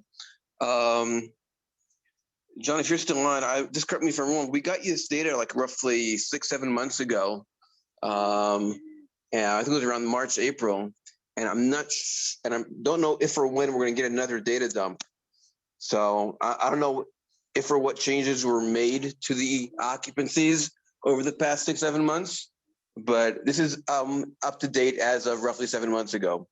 John, if you're still on, just correct me if I'm wrong. We got you this data like roughly 6-7 months ago. And I think it was around March, April, and I don't know if or when we're going to get another data dump. So I don't know if or what changes were made to the occupancies over the past 6-7 months, but this is up to date as of roughly 7 months ago.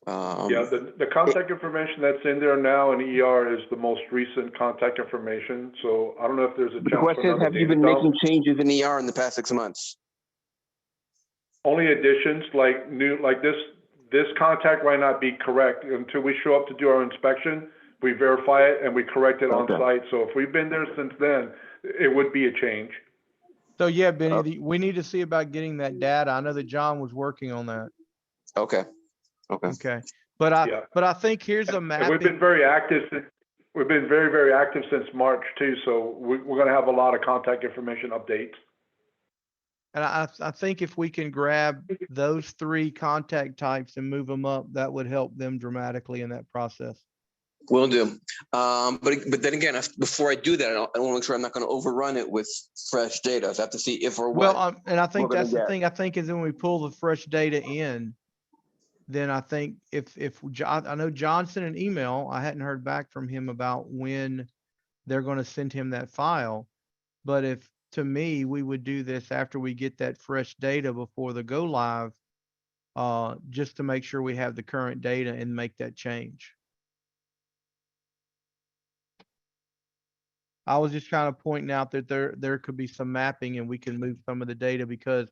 Yeah, the contact information that's in there now in ER is the most recent contact information. So I don't know if there's a chance The for question is, another have you data been dump. making changes in ER in the past 6 months? Only additions like this contact might not be correct until we show up to do our inspection. We verify it and we correct it on site. So if we've been there since then, it would be a change. So yeah, Benny, we need to see about getting that data. I know that John was working on that. Okay. Okay. But I think here's a And mapping. we've been very active. We've been very, very active since March too. So we're going to have a lot of contact information updates. And I think if we can grab those 3 contact types and move them up, that would help them dramatically in that process. Will do. But then again, before I do that, I want to make sure I'm not going to overrun it with fresh data. So I have to see if or what. Well, and I think we're gonna that's the get. thing. I think is when we pull the fresh data in, then I think I know John sent an email. I hadn't heard back from him about when they're going to send him that file. But if, to me, we would do this after we get that fresh data before the go live, just to make sure we have the current data and make that change. I was just kind of pointing out that there could be some mapping and we can move some of the data because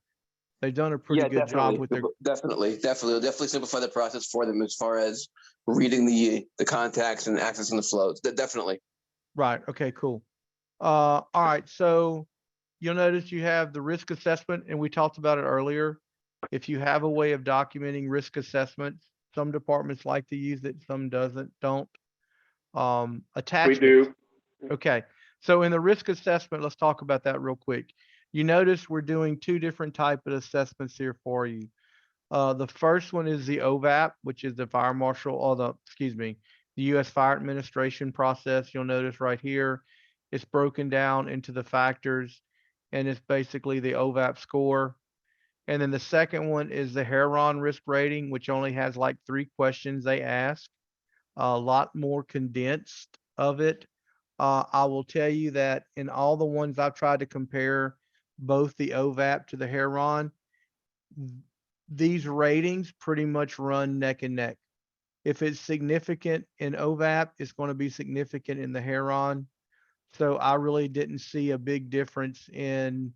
they've done a pretty good job with their. Definitely simplify the process for them as far as reading the contacts and accessing the flows. Definitely. Right. Okay, cool. All right. So you'll notice you have the risk assessment, and we talked about it earlier. If you have a way of documenting risk assessments, some departments like to use it, some don't. Attachments. We do. Okay. So in the risk assessment, let's talk about that real quick. You notice we're doing 2 different type of assessments here for you. The first one is the OVAP, which is the fire marshal, or the U.S. Fire Administration process. You'll notice right here, it's broken down into the factors, and it's basically the OVAP score. And then the second one is the Heron risk rating, which only has like 3 questions they ask, a lot more condensed of it. I will tell you that in all the ones I've tried to compare both the OVAP to the Heron, these ratings pretty much run neck and neck. If it's significant in OVAP, it's going to be significant in the Heron. So I really didn't see a big difference in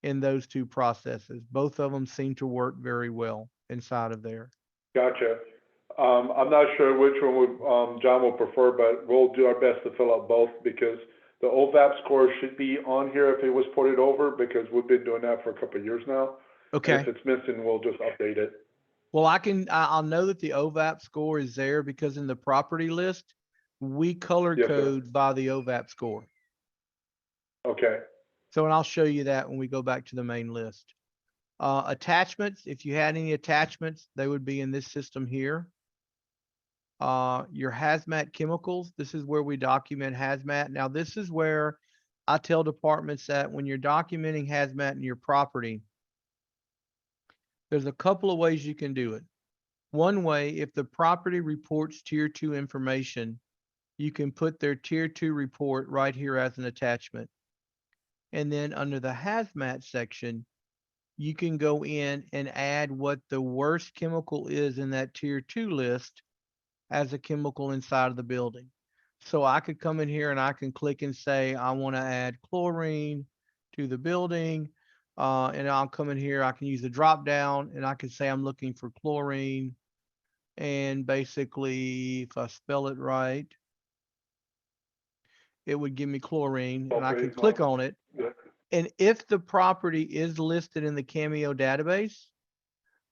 in those two processes. Both of them seem to work very well inside of there. Gotcha. I'm not sure which one John will prefer, but we'll do our best to fill out both because the OVAP score should be on here if it was ported over because we've been doing that for a couple of years now. And if Okay. it's missing, we'll just update it. Well, I'll know that the OVAP score is there because in the property list, we color Yes, sir. code by the OVAP score. Okay. So, and I'll show you that when we go back to the main list. Attachments, if you had any attachments, they would be in this system here. Your hazmat chemicals, this is where we document hazmat. Now, this is where I tell departments that when you're documenting hazmat in your property, there's a couple of ways you can do it. One way, if the property reports tier 2 information, you can put their tier 2 report right here as an attachment. And then under the hazmat section, you can go in and add what the worst chemical is in that tier 2 list as a chemical inside of the building. So I could come in here and I can click and say, I want to add chlorine to the building. And I'll come in here, I can use the drop down and I can say I'm looking for chlorine. And basically, if I spell it right, it would give me chlorine and I can click on it. Yeah. And if the property is listed in the Cameo database,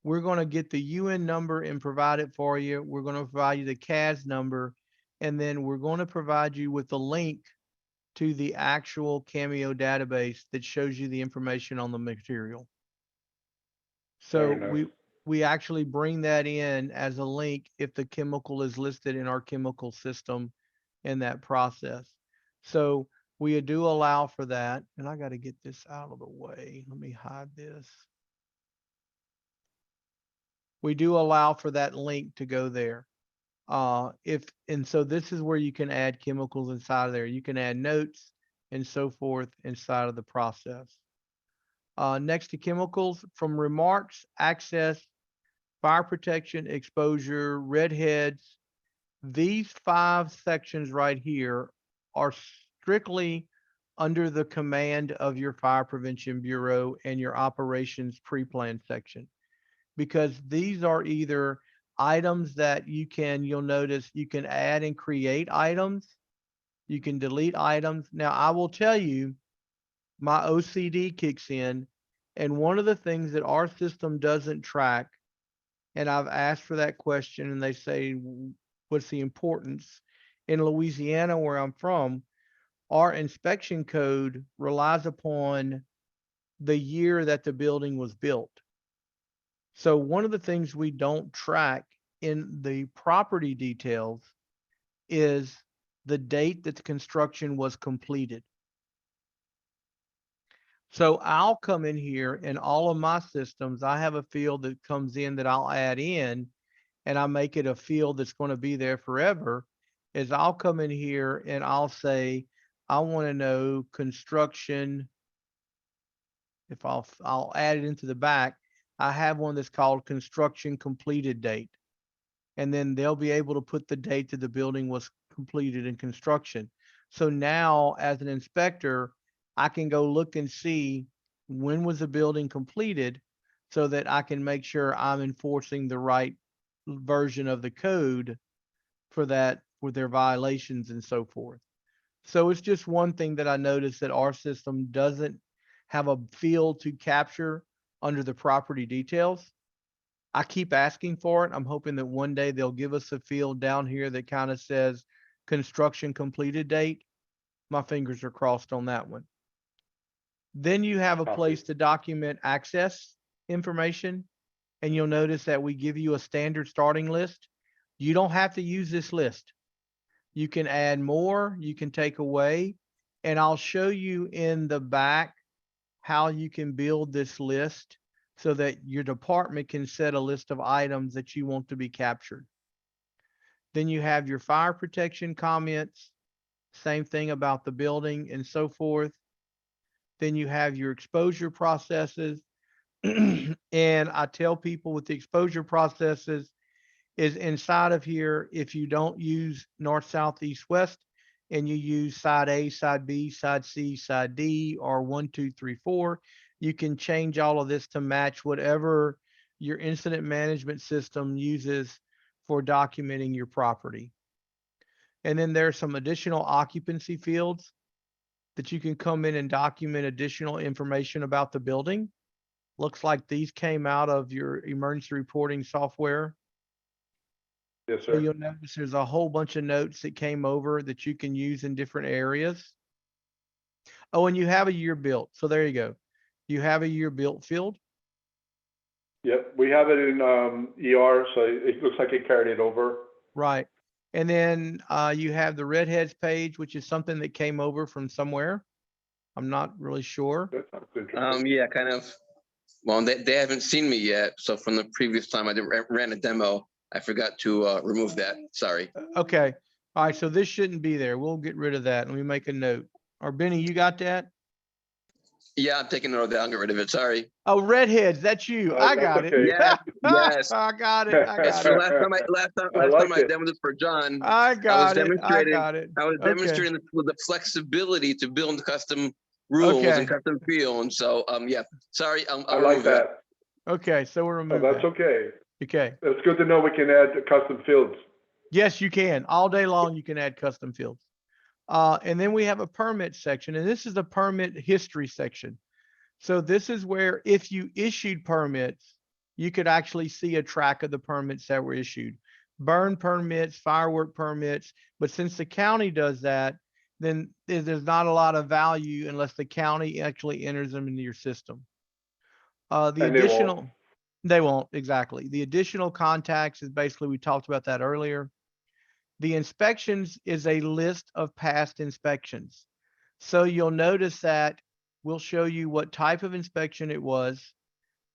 we're going to get the UN number and provide it for you. We're going to provide you the CAS number, and then we're going to provide you with the link to the actual Cameo database that shows you the information on the material. So Very nice. we actually bring that in as a link if the chemical is listed in our chemical system in that process. So we do allow for that. And I got to get this out of the way. Let me hide this. We do allow for that link to go there. And so this is where you can add chemicals inside of there. You can add notes and so forth inside of the process. Next to chemicals, from remarks, access, fire protection, exposure, red heads, these 5 sections right here are strictly under the command of your Fire Prevention Bureau and your operations pre-plan section, because these are either items that you'll notice you can add and create items. You can delete items. Now, I will tell you, my OCD kicks in, and one of the things that our system doesn't track, and I've asked for that question, and they say, what's the importance? In Louisiana, where I'm from, our inspection code relies upon the year that the building was built. So one of the things we don't track in the property details is the date that the construction was completed. So I'll come in here in all of my systems. I have a field that comes in that I'll add in, and I make it a field that's going to be there forever. Is I'll come in here and I'll say, I want to know construction. If I'll add it into the back, I have one that's called construction completed date. And then they'll be able to put the date that the building was completed in construction. So now as an inspector, I can go look and see when was the building completed so that I can make sure I'm enforcing the right version of the code for that, with their violations and so forth. So it's just one thing that I noticed that our system doesn't have a field to capture under the property details. I keep asking for it. I'm hoping that one day they'll give us a field down here that kind of says construction completed date. My fingers are crossed on that one. Then you have a place to document access information, and you'll notice that we give you a standard starting list. You don't have to use this list. You can add more, you can take away, and I'll show you in the back how you can build this list so that your department can set a list of items that you want to be captured. Then you have your fire protection comments, same thing about the building and so forth. Then you have your exposure processes. And I tell people with the exposure processes is inside of here, if you don't use north, south, east, west, and you use side A, side B, side C, side D, or 1, 2, 3, 4, you can change all of this to match whatever your incident management system uses for documenting your property. And then there's some additional occupancy fields that you can come in and document additional information about the building. Looks like these came out of your emergency reporting software. Yes, So sir. you'll notice there's a whole bunch of notes that came over that you can use in different areas. Oh, and you have a year built. So there you go. You have a year built field. Yep, we have it in ER, so it looks like it carried it over. Right. And then you have the redheads page, which is something that came over from somewhere. I'm not really sure. That sounds interesting. Yeah, kind of. Well, they haven't seen me yet, so from the previous time I ran a demo, I forgot to remove that. Sorry. Okay. All right. So this shouldn't be there. We'll get rid of that. Let me make a note. Or Benny, you got that? Yeah, I'm taking note of that. I'll get rid of it. Sorry. Oh, redheads. That's you. Oh, I that's got it. okay. Yes, yes. I got it. I Yes, got so it. last time I like I it. demoed this for John. I got it. I demonstrating- got it. I was Okay. demonstrating the flexibility to build custom rules Okay. and custom field. And so, yeah, sorry. I I'll like remove that. that. Okay. So we'll Oh, remove that's that. okay. Okay. It's good to know we can add custom fields. Yes, you can. All day long, you can add custom fields. And then we have a permit section, and this is a permit history section. So this is where if you issued permits, you could actually see a track of the permits that were issued. Burn permits, firework permits, but since the county does that, then there's not a lot of value unless the county actually enters them into your system. The And they additional, won't. they won't, exactly. The additional contacts is basically, we talked about that earlier. The inspections is a list of past inspections. So you'll notice that we'll show you what type of inspection it was,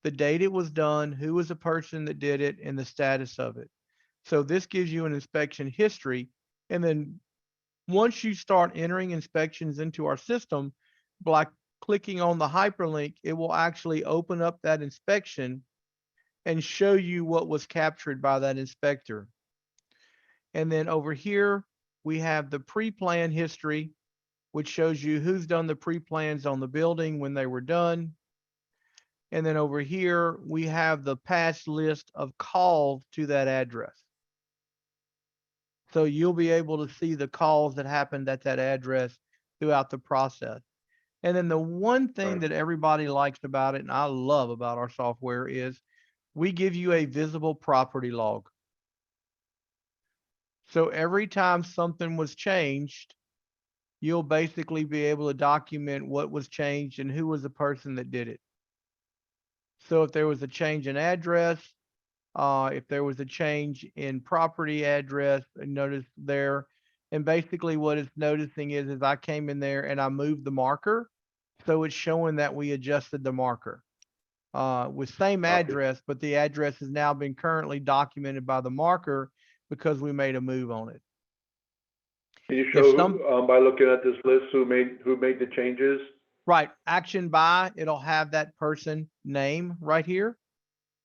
the date it was done, who was the person that did it, and the status of it. So this gives you an inspection history. And then once you start entering inspections into our system, by clicking on the hyperlink, it will actually open up that inspection and show you what was captured by that inspector. And then over here, we have the pre-plan history, which shows you who's done the pre-plans on the building when they were done. And then over here, we have the past list of calls to that address. So you'll be able to see the calls that happened at that address throughout the process. And then the one thing that everybody likes about it, and I love about our software, is we give you a visible property log. So every time something was changed, you'll basically be able to document what was changed and who was the person that did it. So if there was a change in address, if there was a change in property address, notice there. And basically what it's noticing is I came in there and I moved the marker. So it's showing that we adjusted the marker with same address, but the address has now been currently documented by the marker because we made a move on it. Can you If show some- by looking at this list who made the changes? Right, action by, it'll have that person name right here,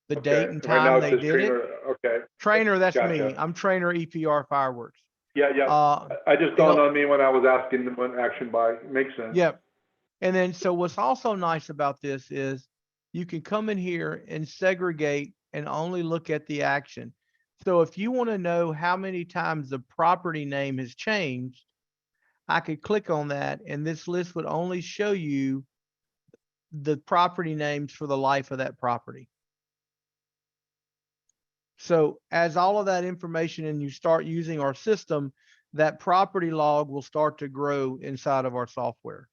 the date and Right now time it they says did it. trainer. Okay. Trainer, that's me. Gotcha. I'm trainer EPR Fireworks. Yeah, yeah. I just dawned it'll- on me when I was asking when action by. Makes sense. Yep. And then, so what's also nice about this is you can come in here and segregate and only look at the action. So if you want to know how many times the property name has changed, I could click on that and this list would only show you the property names for the life of that property. So as all of that information and you start using our system, that property log will start to grow inside of our software.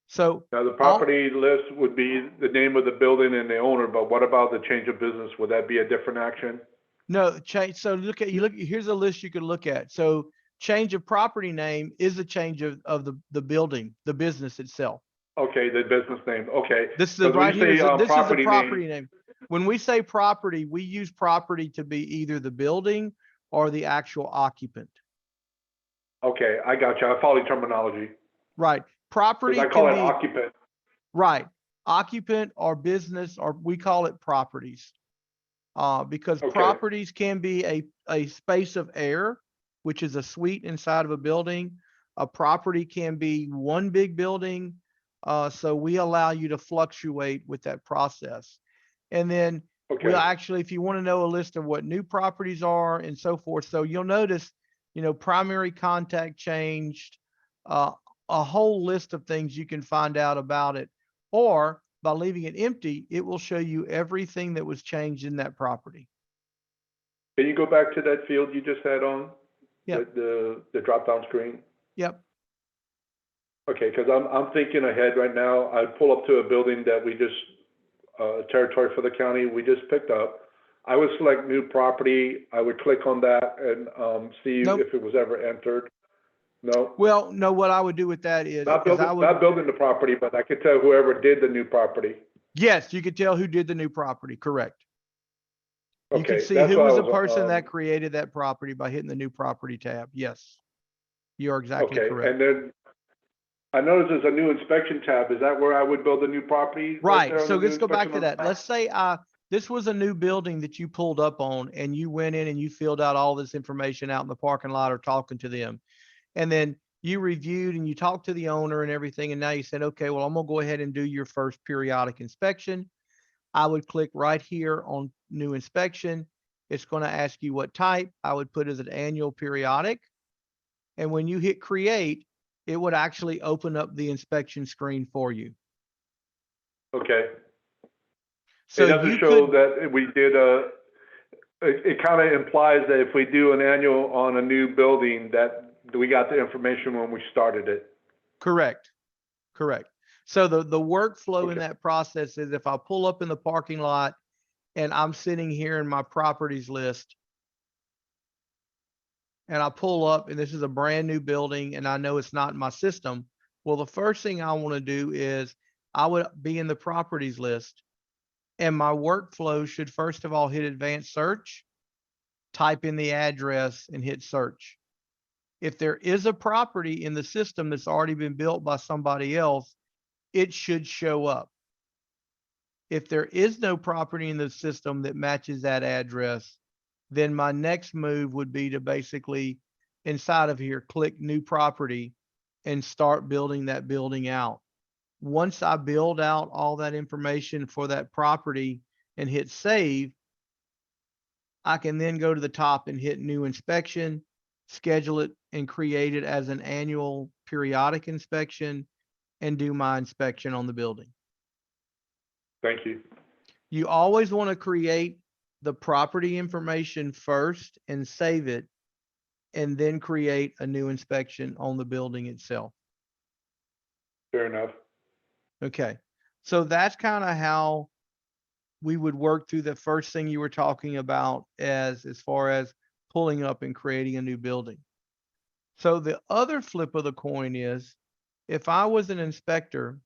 So Now, the property list would be the name of the building and the owner, but what about the change of business? Would that be a different action? no change. So here's a list you could look at. So change of property name is a change of the building, the business itself. Okay, the business name. Okay. This is But when right you here. say, This is the property property name- name. When we say property, we use property to be either the building or the actual occupant. Okay, I got you. I follow your terminology. Right. Property Because I call can it be occupant. right. Occupant or business, or we call it properties. Because Okay. properties can be a space of air, which is a suite inside of a building. A property can be one big building. So we allow you to fluctuate with that process. And then we'll Okay, actually, if you want to know a list of what new properties are and so forth. So you'll notice, primary contact changed, uh, a whole list of things you can find out about it. Or by leaving it empty, it will show you everything that was changed in that property. can you go back to that field you just had on? Yep. The drop-down screen? Yep. Okay, because I'm thinking ahead right now. I'd pull up to a building that we just, territory for the county we just picked up. I would select new property. I would click on that and see Nope. if it was ever entered. No, Well, no, what I would do with that is not building the property, but I could tell whoever did the new property. yes, you could tell who did the new property. Correct. You can Okay, see that's who what I was the was, person that created that property by hitting the new property tab. Yes, you are exactly okay, correct. and then I noticed there's a new inspection tab. Is that where I would build a new property? Right. There on So the new let's go back inspection to that. Let's say this was a new building that you pulled up on and you went in and you filled out all this information out in the parking lot or talking to them. And then you reviewed and you talked to the owner and everything. And now you said, okay, well, I'm going to go ahead and do your first periodic inspection. I would click right here on new inspection. It's going to ask you what type. I would put as an annual periodic. And when you hit create, it would actually open up the inspection screen for you. Okay. So It doesn't you show could, that we did it kind of implies that if we do an annual on a new building, that we got the information when we started it. correct, correct. So the workflow in Okay. that process is if I pull up in the parking lot and I'm sitting here in my properties list and I pull up and this is a brand new building and I know it's not in my system. Well, the first thing I want to do is I would be in the properties list and my workflow should first of all hit advanced search, type in the address and hit search. If there is a property in the system that's already been built by somebody else, it should show up. If there is no property in the system that matches that address, then my next move would be to basically inside of here, click new property and start building that building out. Once I build out all that information for that property and hit save, I can then go to the top and hit new inspection, schedule it and create it as an annual periodic inspection and do my inspection on the building. Thank you. You always want to create the property information first and save it, and then create a new inspection on the building itself. Fair enough. Okay. So that's kind of how we would work through the first thing you were talking about as far as pulling up and creating a new building. So the other flip of the coin is if I was an inspector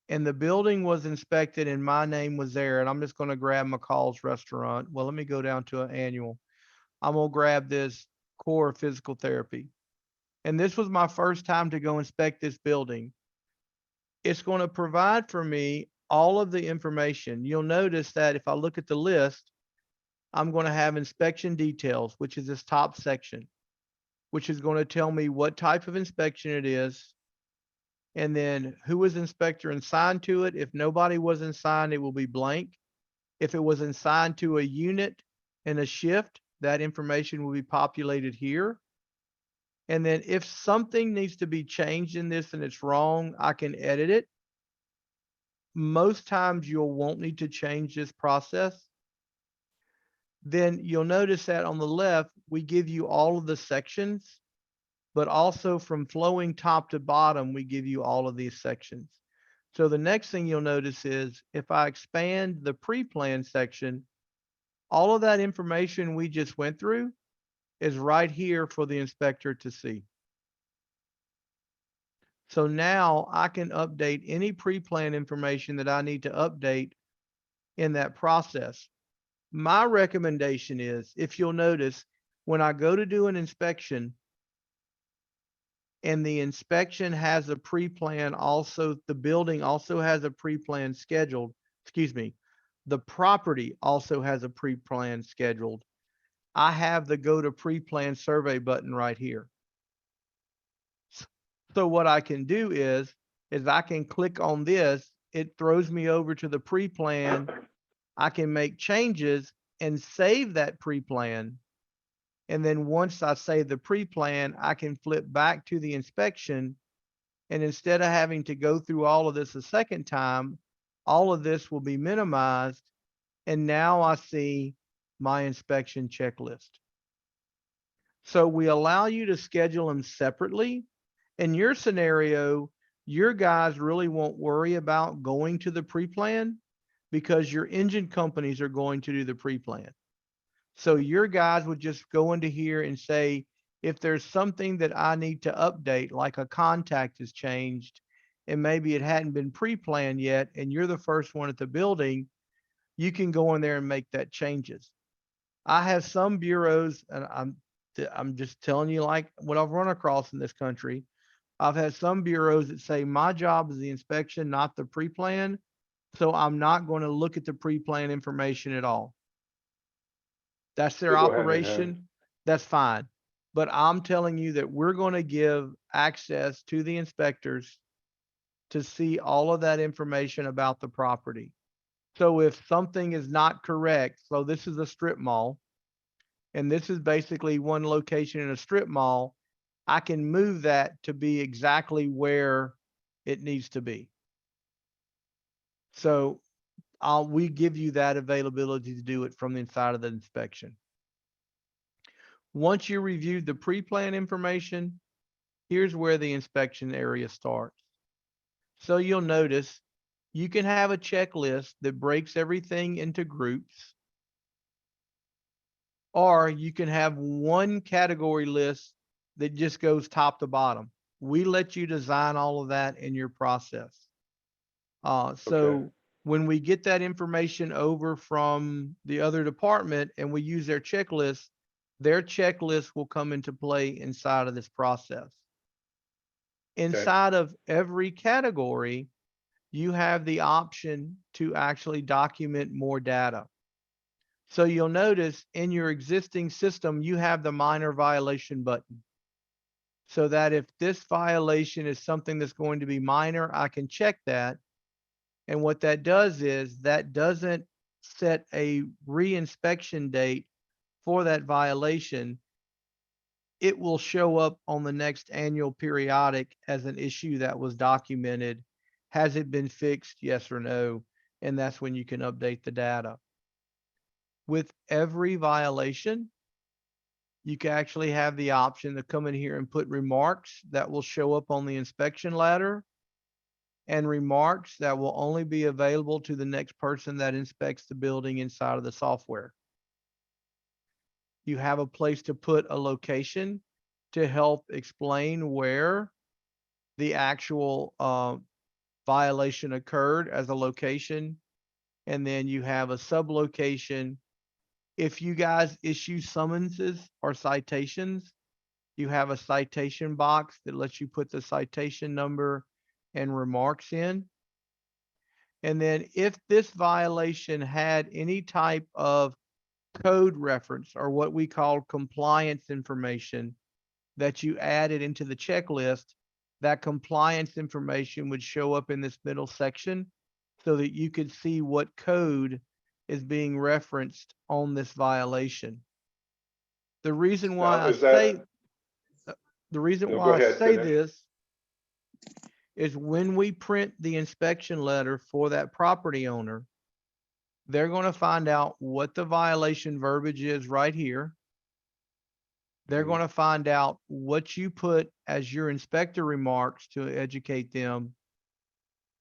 and the building was inspected and my name was there, and I'm just going to grab McCall's Restaurant. Well, let me go down to an annual. I'm going to grab this core physical therapy. And this was my first time to go inspect this building. It's going to provide for me all of the information. You'll notice that if I look at the list, I'm going to have inspection details, which is this top section, which is going to tell me what type of inspection it is, and then who was inspector assigned to it. If nobody was assigned, it will be blank. If it was assigned to a unit and a shift, that information will be populated here. And then if something needs to be changed in this and it's wrong, I can edit it. Most times you won't need to change this process. Then you'll notice that on the left, we give you all of the sections, but also from flowing top to bottom, we give you all of these sections. So the next thing you'll notice is if I expand the pre-plan section, all of that information we just went through is right here for the inspector to see. So now I can update any pre-plan information that I need to update in that process. My recommendation is, if you'll notice, when I go to do an inspection and the inspection has a pre-plan, also the building also has a pre-plan scheduled, excuse me, the property also has a pre-plan scheduled. I have the go to pre-plan survey button right here. So what I can do is is I can click on this, it throws me over to the pre-plan. I can make changes and save that pre-plan. And then once I save the pre-plan, I can flip back to the inspection. And instead of having to go through all of this a second time, all of this will be minimized. And now I see my inspection checklist. So we allow you to schedule them separately. In your scenario, your guys really won't worry about going to the pre-plan because your engine companies are going to do the pre-plan. So your guys would just go into here and say, if there's something that I need to update, like a contact has changed and maybe it hadn't been pre-planned yet, and you're the first one at the building, you can go in there and make that changes. I have some bureaus, and I'm just telling you like what I've run across in this country. I've had some bureaus that say my job is the inspection, not the pre-plan. So I'm not going to look at the pre-plan information at all. That's their They go hand in hand. operation. That's fine. But I'm telling you that we're going to give access to the inspectors to see all of that information about the property. So if something is not correct, so this is a strip mall, and this is basically one location in a strip mall, I can move that to be exactly where it needs to be. So we give you that availability to do it from the inside of the inspection. Once you reviewed the pre-plan information, here's where the inspection area starts. So you'll notice you can have a checklist that breaks everything into groups, or you can have one category list that just goes top to bottom. We let you design all of that in your process. So when we get that information over from the other department and we use their checklist will come into play inside of this process. Inside of every category, you have the option to actually document more data. So you'll notice in your existing system, you have the minor violation button. So that if this violation is something that's going to be minor, I can check that. And what that does is that doesn't set a re-inspection date for that violation. It will show up on the next annual periodic as an issue that was documented. Has it been fixed? Yes or no? And that's when you can update the data. With every violation, you can actually have the option to come in here and put remarks that will show up on the inspection ladder, and remarks that will only be available to the next person that inspects the building inside of the software. You have a place to put a location to help explain where the actual violation occurred as a location. And then you have a sub-location. If you guys issue summonses or citations, you have a citation box that lets you put the citation number and remarks in. And then if this violation had any type of code reference or what we call compliance information that you added into the checklist, that compliance information would show up in this middle section so that you could see what code is being referenced on this violation. The reason why I say this is when we print the inspection letter for that property owner, they're going to find out what the violation verbiage is right here. They're going to find out what you put as your inspector remarks to educate them.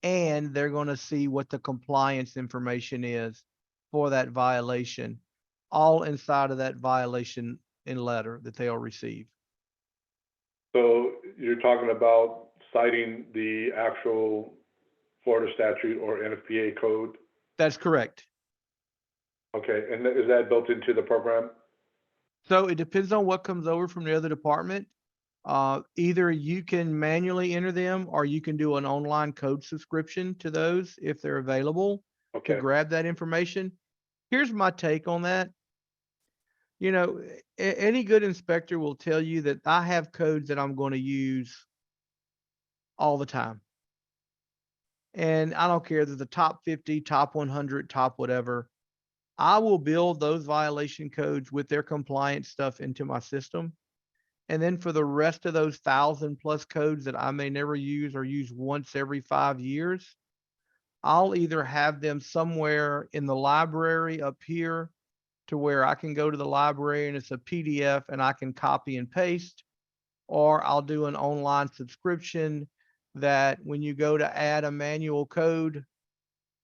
And they're going to see what the compliance information is for that violation, all inside of that violation in letter that they'll receive. So you're talking about citing the actual Florida statute or NFPA code? That's correct. Okay, and is that built into the program? So it depends on what comes over from the other department. Either you can manually enter them or you can do an online code subscription to those if they're available to grab that information. Here's my take on that. You know, any good inspector will tell you that I have codes that I'm going to use all the time. and I don't care if it's the top 50, top 100, top whatever. I will build those violation codes with their compliance stuff into my system. And then for the rest of those 1,000+ codes that I may never use or use once every 5 years, I'll either have them somewhere in the library up here to where I can go to the library and it's a PDF and I can copy and paste, or I'll do an online subscription that when you go to add a manual code,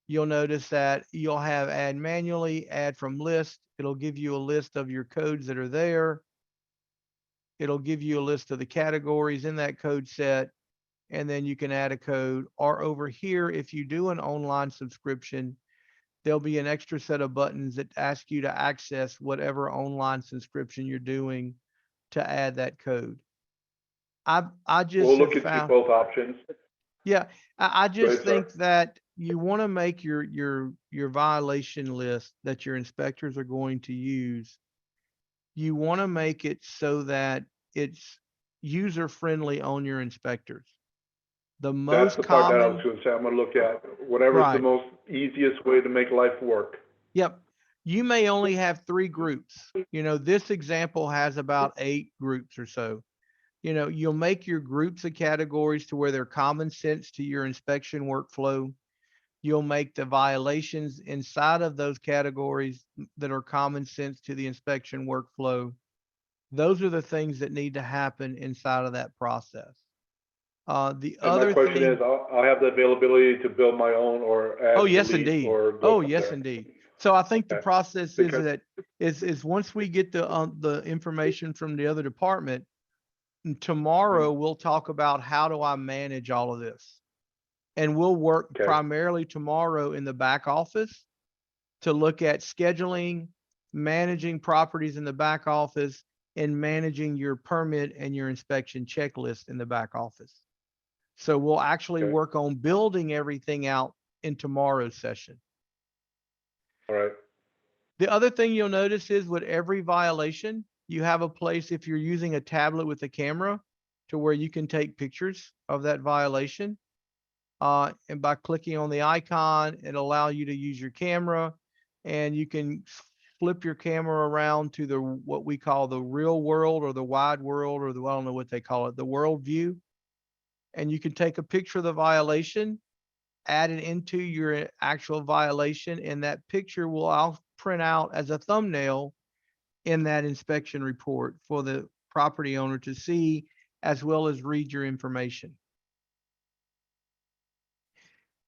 you'll notice that you'll have add manually, add from list. It'll give you a list of your codes that are there. It'll give you a list of the categories in that code set, and then you can add a code. Or over here, if you do an online subscription, there'll be an extra set of buttons that ask you to access whatever online subscription you're doing to add that code. I just We'll have look into found, both options. yeah, I Go just ahead, sir. think that you want to make your violation list that your inspectors are going to use. You want to make it so that it's user friendly on your inspectors. The That's most the part that I was common, gonna say, I'm gonna look at, whatever's the right? most easiest way to make life work. Yep. You may only have 3 groups. This example has about 8 groups or so. You'll make your groups of categories to where they're common sense to your inspection workflow. You'll make the violations inside of those categories that are common sense to the inspection workflow. Those are the things that need to happen inside of that process. The And my other question is, thing, I'll have the availability to build my own or oh, add, yes, delete, indeed. or go Oh, from yes, there. indeed. So I think the Okay. process is Because, that is once we get the information from the other department, tomorrow we'll talk about how do I manage all of this. And we'll work okay, primarily tomorrow in the back office to look at scheduling, managing properties in the back office, and managing your permit and your inspection checklist in the back office. So we'll actually okay, work on building everything out in tomorrow's session. all right, The other thing you'll notice is with every violation, you have a place, if you're using a tablet with a camera, to where you can take pictures of that violation. And by clicking on the icon, it'll allow you to use your camera, and you can flip your camera around to what we call the real world or the wide world, or I don't know what they call it, the world view. And you can take a picture of the violation, add it into your actual violation, and that picture will print out as a thumbnail in that inspection report for the property owner to see, as well as read your information.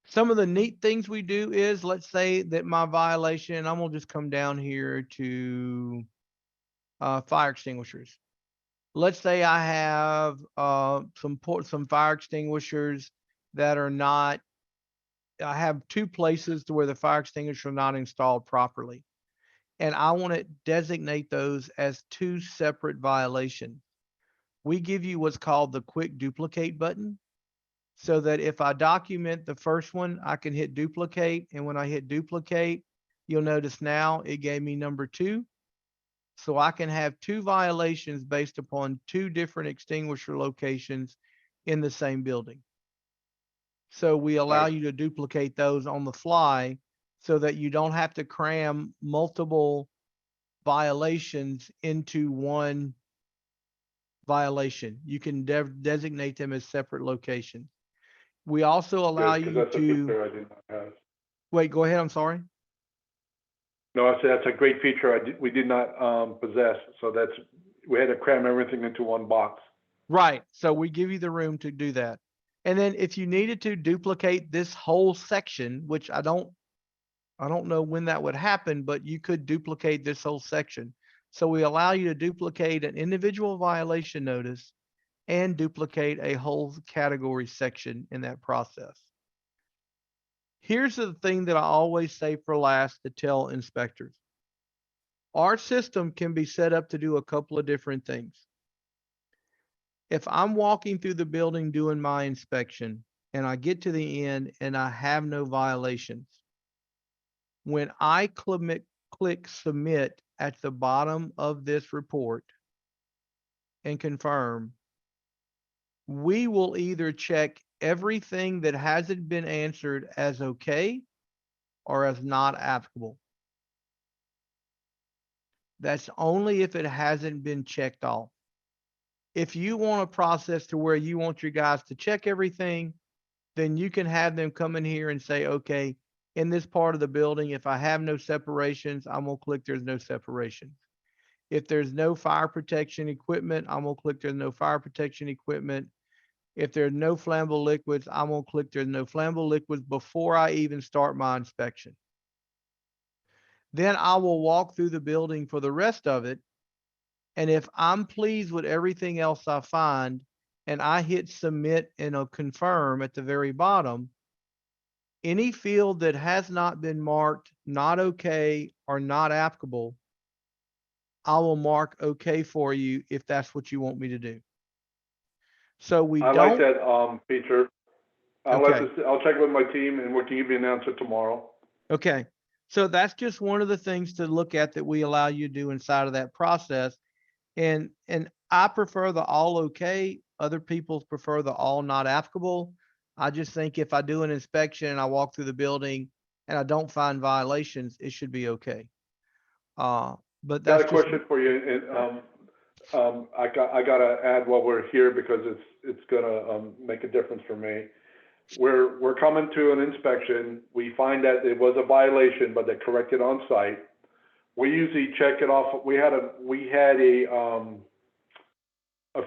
Some of the neat things we do is, let's say that my violation, I'm gonna just come down here to fire extinguishers. Let's say I have some fire extinguishers that are not, I have 2 places to where the fire extinguisher are not installed properly. And I want to designate those as 2 separate violations. We give you what's called the quick duplicate button, so that if I document the first one, I can hit duplicate. And when I hit duplicate, you'll notice now it gave me number 2. So I can have 2 violations based upon 2 different extinguisher locations in the same building. So we allow nice, you to duplicate those on the fly so that you don't have to cram multiple violations into one violation. You can designate them as separate locations. We also allow good, because you that's a to, feature I did not have. wait, go ahead, I'm sorry. No, I said that's a great feature we did not, possess, so we had to cram everything into one box. Right. So we give you the room to do that. And then if you needed to duplicate this whole section, which I don't know when that would happen, but you could duplicate this whole section. So we allow you to duplicate an individual violation notice and duplicate a whole category section in that process. Here's the thing that I always say for last to tell inspectors. Our system can be set up to do a couple of different things. If I'm walking through the building doing my inspection and I get to the end and I have no violations, when I click submit at the bottom of this report and confirm, we will either check everything that hasn't been answered as okay or as not applicable. That's only if it hasn't been checked off. If you want a process to where you want your guys to check everything, then you can have them come in here and say, okay, in this part of the building, if I have no separations, I'm gonna click there's no separations. If there's no fire protection equipment, I'm gonna click there's no fire protection equipment. If there's no flammable liquids, I'm gonna click there's no flammable liquids before I even start my inspection. Then I will walk through the building for the rest of it. And if I'm pleased with everything else I find, and I hit submit and a confirm at the very bottom, any field that has not been marked not okay or not applicable, I will mark okay for you if that's what you want me to do. So we I like don't, that, feature. okay, I'll check with my team and we can give you an answer tomorrow. okay. So that's just one of the things to look at that we allow you to do inside of that process. And I prefer the all okay. Other people prefer the all not applicable. I just think if I do an inspection and I walk through the building and I don't find violations, it should be okay. But Got that's a just, question for you, and, I gotta add while we're here because it's gonna, make a difference for me. We're coming to an inspection, we find that it was a violation, but they corrected on site. We usually check it off, we had a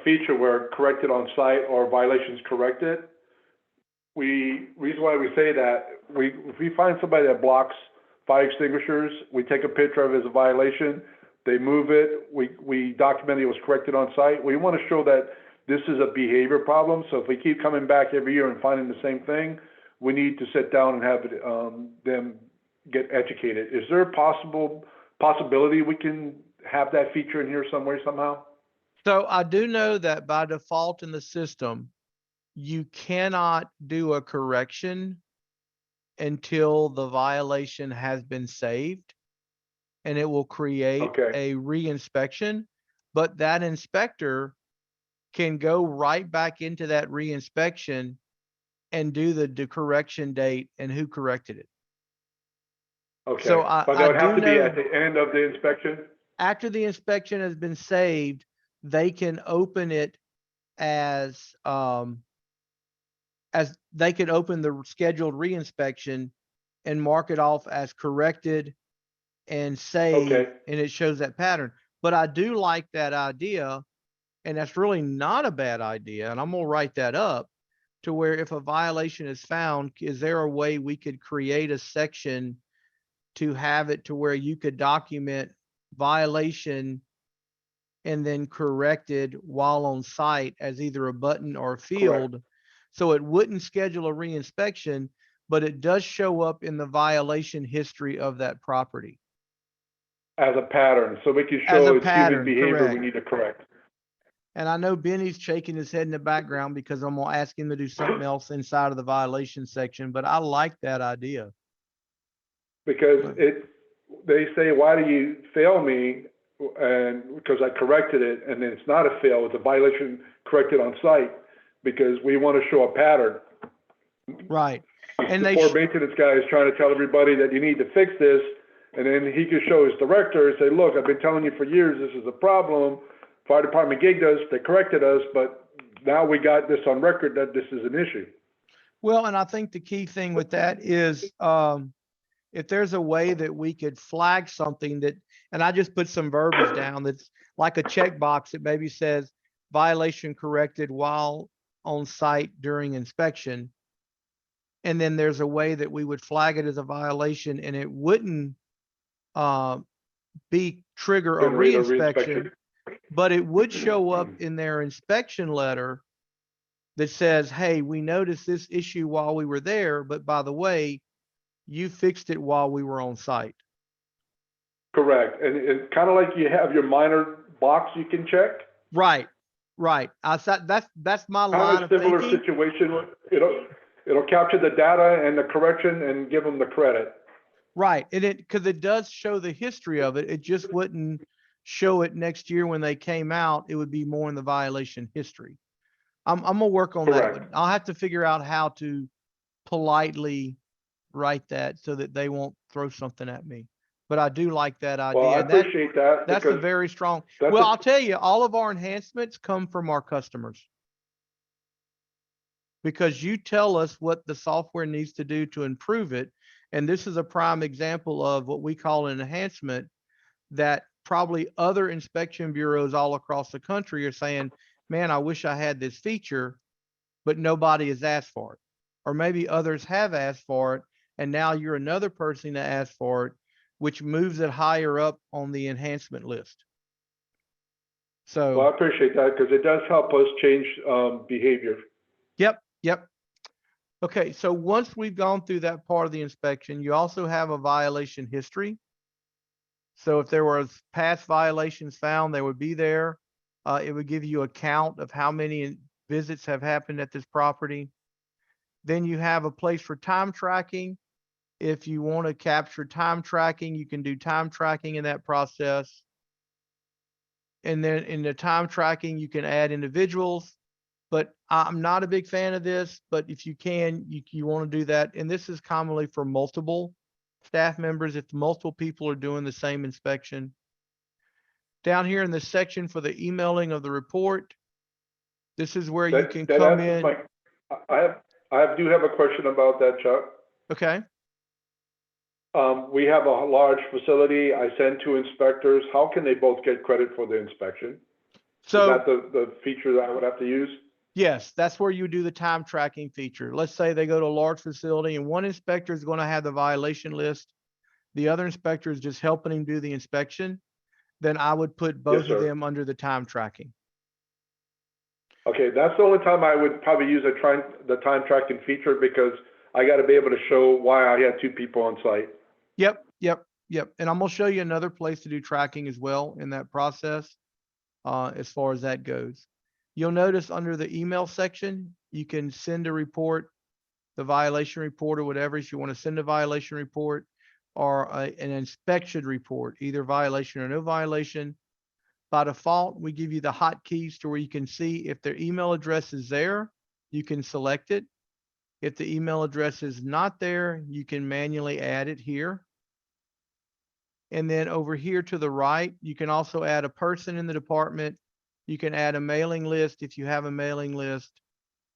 feature where corrected on site or violations corrected. Reason why we say that, if we find somebody that blocks fire extinguishers, we take a picture of it as a violation, they move it, we document it was corrected on site. We want to show that this is a behavior problem, so if we keep coming back every year and finding the same thing, we need to sit down and have them get educated. Is there a possibility we can have that feature in here somewhere, somehow? so I do know that by default in the system, you cannot do a correction until the violation has been saved, and it will create Okay, a reinspection, but that inspector can go right back into that reinspection and do the correction date and who corrected it. okay. So But that I would have do to be know at the end of the inspection? after the inspection has been saved, they can open it as they could open the scheduled reinspection and mark it off as corrected and save, Okay, and it shows that pattern. But I do like that idea, and that's really not a bad idea. And I'm gonna write that up to where if a violation is found, is there a way we could create a section to have it to where you could document violation and then corrected while on site as either a button or a correct. field? So it wouldn't schedule a reinspection, but it does show up in the violation history of that property As a pattern, so we can as show a it's human pattern, behavior we correct? need to correct. And I know Benny's shaking his head in the background because I'm gonna ask him to do something else inside of the violation section, but I like that idea. Because But- they say, why do you fail me? And because I corrected it, and then it's not a fail, it's a violation corrected on site, because we want to show a pattern. Right. And The they, poor maintenance guy is trying to tell everybody that you need to fix this, and then he could show his director and say, look, I've been telling you for years, this is a problem. Fire department gigged us, they corrected us, but now we got this on record that this is an issue. well, and I think the key thing with that is, if there's a way that we could flag something that, and I just put some verbiage down that's like a checkbox that maybe says violation corrected while on site during inspection. And then there's a way that we would flag it as a violation and it wouldn't be trigger a Generate a reinspection, but it would show up in their inspection letter that says, hey, we noticed this issue while we were there, but by the way, you fixed it while we were on site. Correct, and it's kind of like you have your minor box you can check. Right, right. I said that's my Kind line of a of similar thinking. situation, it'll capture the data and the correction and give them the credit. Right, and because it does show the history of it, it just wouldn't show it next year when they came out. It would be more in the violation history. I'm gonna work on that Correct. one. I'll have to figure out how to politely write that so that they won't throw something at me. But I do like that Well, I idea. And appreciate that that's a because very strong, that's well, a, I'll tell you, all of our enhancements come from our customers. Because you tell us what the software needs to do to improve it. And this is a prime example of what we call an enhancement that probably other inspection bureaus all across the country are saying, man, I wish I had this feature, but nobody has asked for it. Or maybe others have asked for it, and now you're another person that asked for it, which moves it higher up on the enhancement list. well, I So, appreciate that because it does help us change behavior. yep, yep. Okay, so once we've gone through that part of the inspection, you also have a violation history. So if there was past violations found, they would be there. It would give you a count of how many visits have happened at this property. Then you have a place for time tracking. If you want to capture time tracking, you can do time tracking in that process. And then in the time tracking, you can add individuals. But I'm not a big fan of this, but if you can, you want to do that. And this is commonly for multiple staff members if multiple people are doing the same inspection. Down here in the section for the emailing of the report, this is where you can That come answers in. I do have a question about that, Chuck. Okay. We have a large facility. I send two inspectors. How can they both get credit for the inspection? Is So that the feature that I would have to use? yes, that's where you do the time tracking feature. Let's say they go to a large facility and one inspector is going to have the violation list. The other inspector is just helping him do the inspection. Then I would put Yes, both of sir. them under the time tracking. Okay, that's the only time I would probably use the time tracking feature because I got to be able to show why I had two people on site. Yep, yep, yep. And I'm gonna show you another place to do tracking as well in that process, as far as that goes. You'll notice under the email section, you can send a report, the violation report or whatever, if you want to send a violation report or an inspection report, either violation or no violation. By default, we give you the hotkeys to where you can see if their email address is there, you can select it. If the email address is not there, you can manually add it here. And then over here to the right, you can also add a person in the department. You can add a mailing list if you have a mailing list.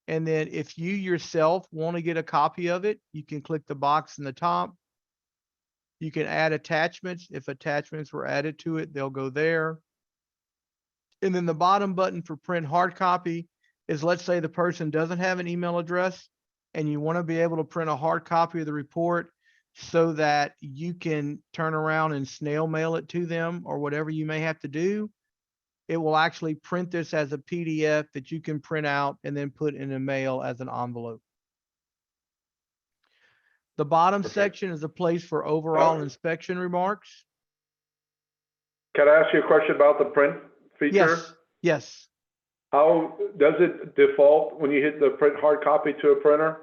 And then if you yourself want to get a copy of it, you can click the box in the top. You can add attachments. If attachments were added to it, they'll go there. And then the bottom button for print hard copy is, let's say the person doesn't have an email address and you want to be able to print a hard copy of the report so that you can turn around and snail mail it to them or whatever you may have to do. It will actually print this as a PDF that you can print out and then put in a mail as an envelope. The bottom Perfect. section is a place for overall inspection remarks. Can I ask you a question about the print feature? Yes, yes. How does it default when you hit the print hard copy to a printer?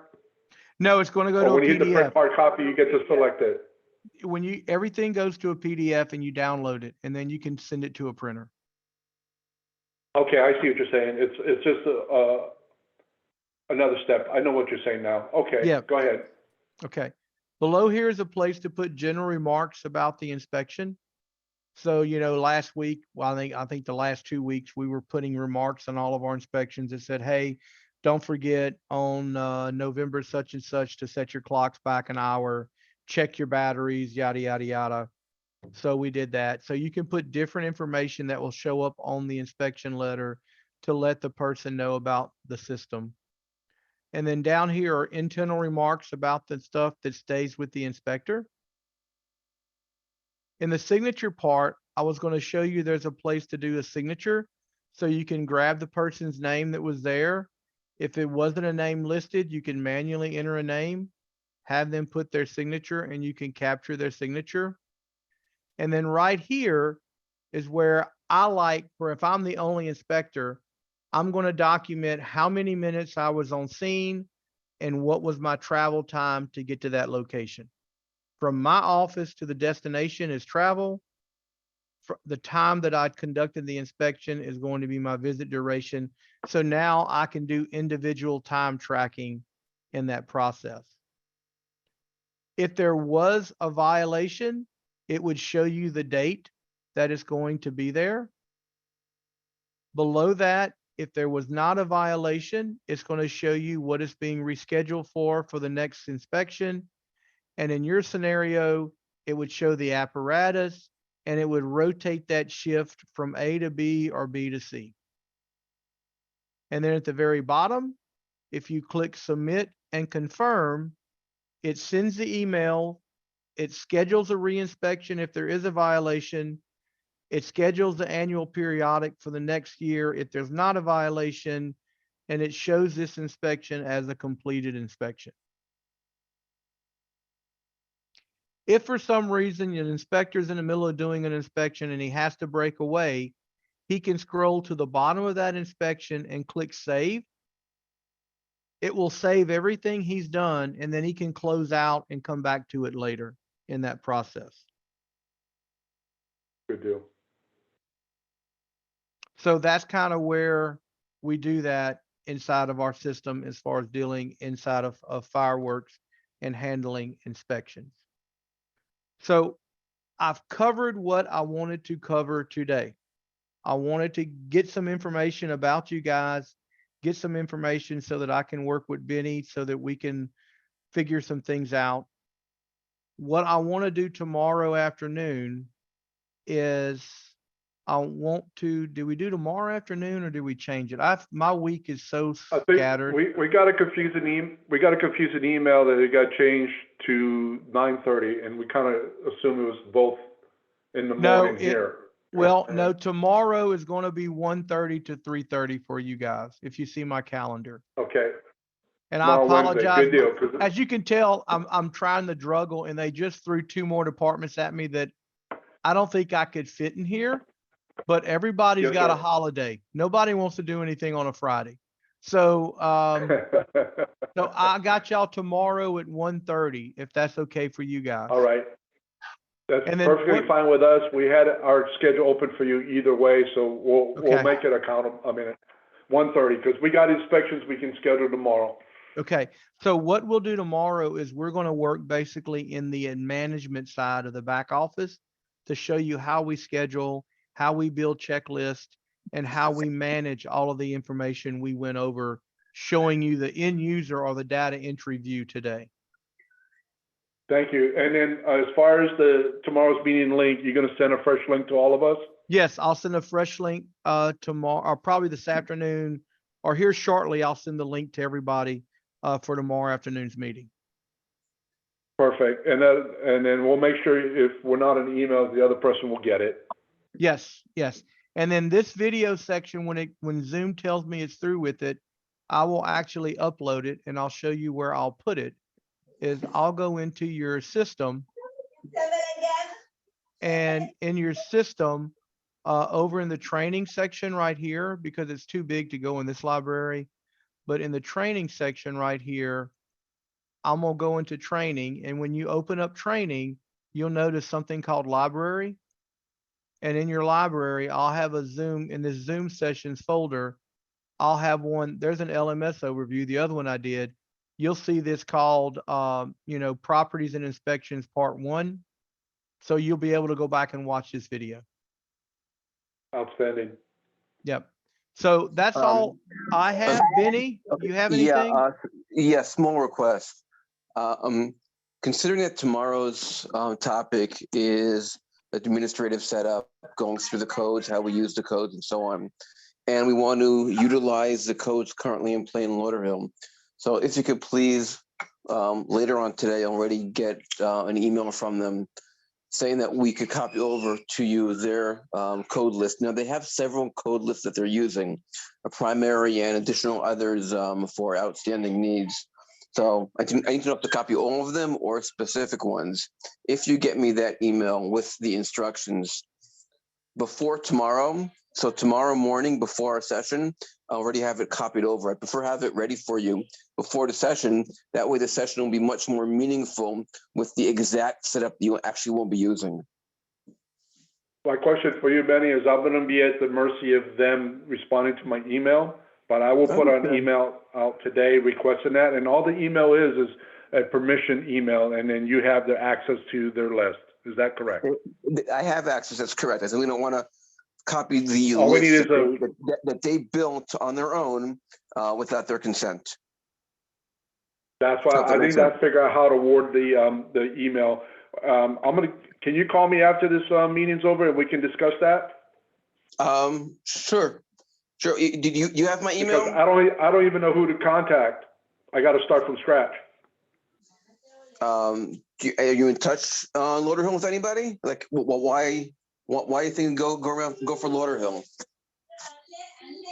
No, it's going to go to Or a when you hit the print PDF. hard copy, you get to select it? When everything goes to a PDF and you download it, and then you can send it to a printer. Okay, I see what you're saying. It's just another step. I know what you're saying now. Okay, Yeah. go ahead. Okay. Below here is a place to put general remarks about the inspection. So, last week, well, I think the last 2 weeks, we were putting remarks on all of our inspections that said, hey, don't forget on November such and such to set your clocks back an hour, check your batteries, yada, yada, yada. So we did that. So you can put different information that will show up on the inspection letter to let the person know about the system. And then down here are internal remarks about the stuff that stays with the inspector. In the signature part, I was going to show you there's a place to do a signature. So you can grab the person's name that was there. If it wasn't a name listed, you can manually enter a name, have them put their signature, and you can capture their signature. And then right here is where I like, for if I'm the only inspector, I'm going to document how many minutes I was on scene and what was my travel time to get to that location. From my office to the destination is travel. the time that I conducted the inspection is going to be my visit duration. So now I can do individual time tracking in that process. If there was a violation, it would show you the date that is going to be there. Below that, if there was not a violation, it's going to show you what is being rescheduled for the next inspection. And in your scenario, it would show the apparatus and it would rotate that shift from A to B or B to C. And then at the very bottom, if you click submit and confirm, it sends the email, it schedules a reinspection if there is a violation, it schedules the annual periodic for the next year if there's not a violation, and it shows this inspection as a completed inspection. If for some reason an inspector's in the middle of doing an inspection and he has to break away, he can scroll to the bottom of that inspection and click save. It will save everything he's done, and then he can close out and come back to it later in that process. Good deal. So that's kind of where we do that inside of our system as far as dealing inside of fireworks and handling inspections. So I've covered what I wanted to cover today. I wanted to get some information about you guys, get some information so that I can work with Benny so that we can figure some things out. What I want to do tomorrow afternoon is I want to, do we do tomorrow afternoon or do we change it? My week is so I think scattered. we got a confusing email that it got changed to 9:30, and we kind of assumed it was both in the morning here. Well, no, tomorrow is going to be 1:30 to 3:30 for you guys, if you see my calendar. Okay. And I Tomorrow, Wednesday. apologize. Good deal. 'Cause As you can tell, I'm trying to juggle, and they just threw 2 more departments at me that I don't think I could fit in here. But everybody's Yes, got a sir. holiday. Nobody wants to do anything on a Friday. So so I got y'all tomorrow at 1:30, if that's okay for you guys. All right. That's And then perfectly fine with us. We had our schedule open for you either way, so we'll Okay. make it accountable. I mean, 1:30, because we got inspections we can schedule tomorrow. Okay, so what we'll do tomorrow is we're going to work basically in the management side of the back office to show you how we schedule, how we build checklists, and how we manage all of the information we went over, showing you the end user or the data entry view today. Thank you. And then as far as tomorrow's meeting link, you're going to send a fresh link to all of us? Yes, I'll send a fresh link tomorrow, or probably this afternoon, or here shortly. I'll send the link to everybody for tomorrow afternoon's meeting. Perfect. And then we'll make sure if we're not in emails, the other person will get it. Yes, yes. And then this video section, when Zoom tells me it's through with it, I will actually upload it, and I'll show you where I'll put it. Is I'll go into your system, and in your system, over in the training section right here, because it's too big to go in this library, but in the training section right here, I'm gonna go into training, and when you open up training, you'll notice something called library. And in your library, I'll have a Zoom, in this Zoom sessions folder, I'll have one, there's an LMS overview. The other one I did, you'll see this called, Properties and Inspections Part 1. So you'll be able to go back and watch this video. Outstanding. Yep. So that's all I have. Benny, you have anything? Yeah, small request. Considering that tomorrow's topic is administrative setup, going through the codes, how we use the codes and so on, and we want to utilize the codes currently in play in Lauderhill. So if you could please, later on today, already get an email from them saying that we could copy over to you their code list. Now, they have several code lists that they're using, a primary and additional others for outstanding needs. So I need to know if to copy all of them or specific ones. If you get me that email with the instructions before tomorrow, so tomorrow morning before our session, I already have it copied over. I prefer have it ready for you before the session. That way the session will be much more meaningful with the exact setup you actually won't be using. My question for you, Benny, is I'm gonna be at the mercy of them responding to my email, but I will put an Okay. email out today requesting that, and all the email is a permission email, and then you have the access to their list. Is that correct? I have access, that's correct. I said we don't want to copy the All we need list is a, that they built on their own without their consent. that's why, Hope that I makes think sense. that's figure out how to word the email. Can you call me after this, meeting's over and we can discuss that? Sure. Did you have my Because email? I don't even know who to contact. I gotta start from scratch. Are you in touch on Lauderhill with anybody? Like, why do you think go for Lauderhill?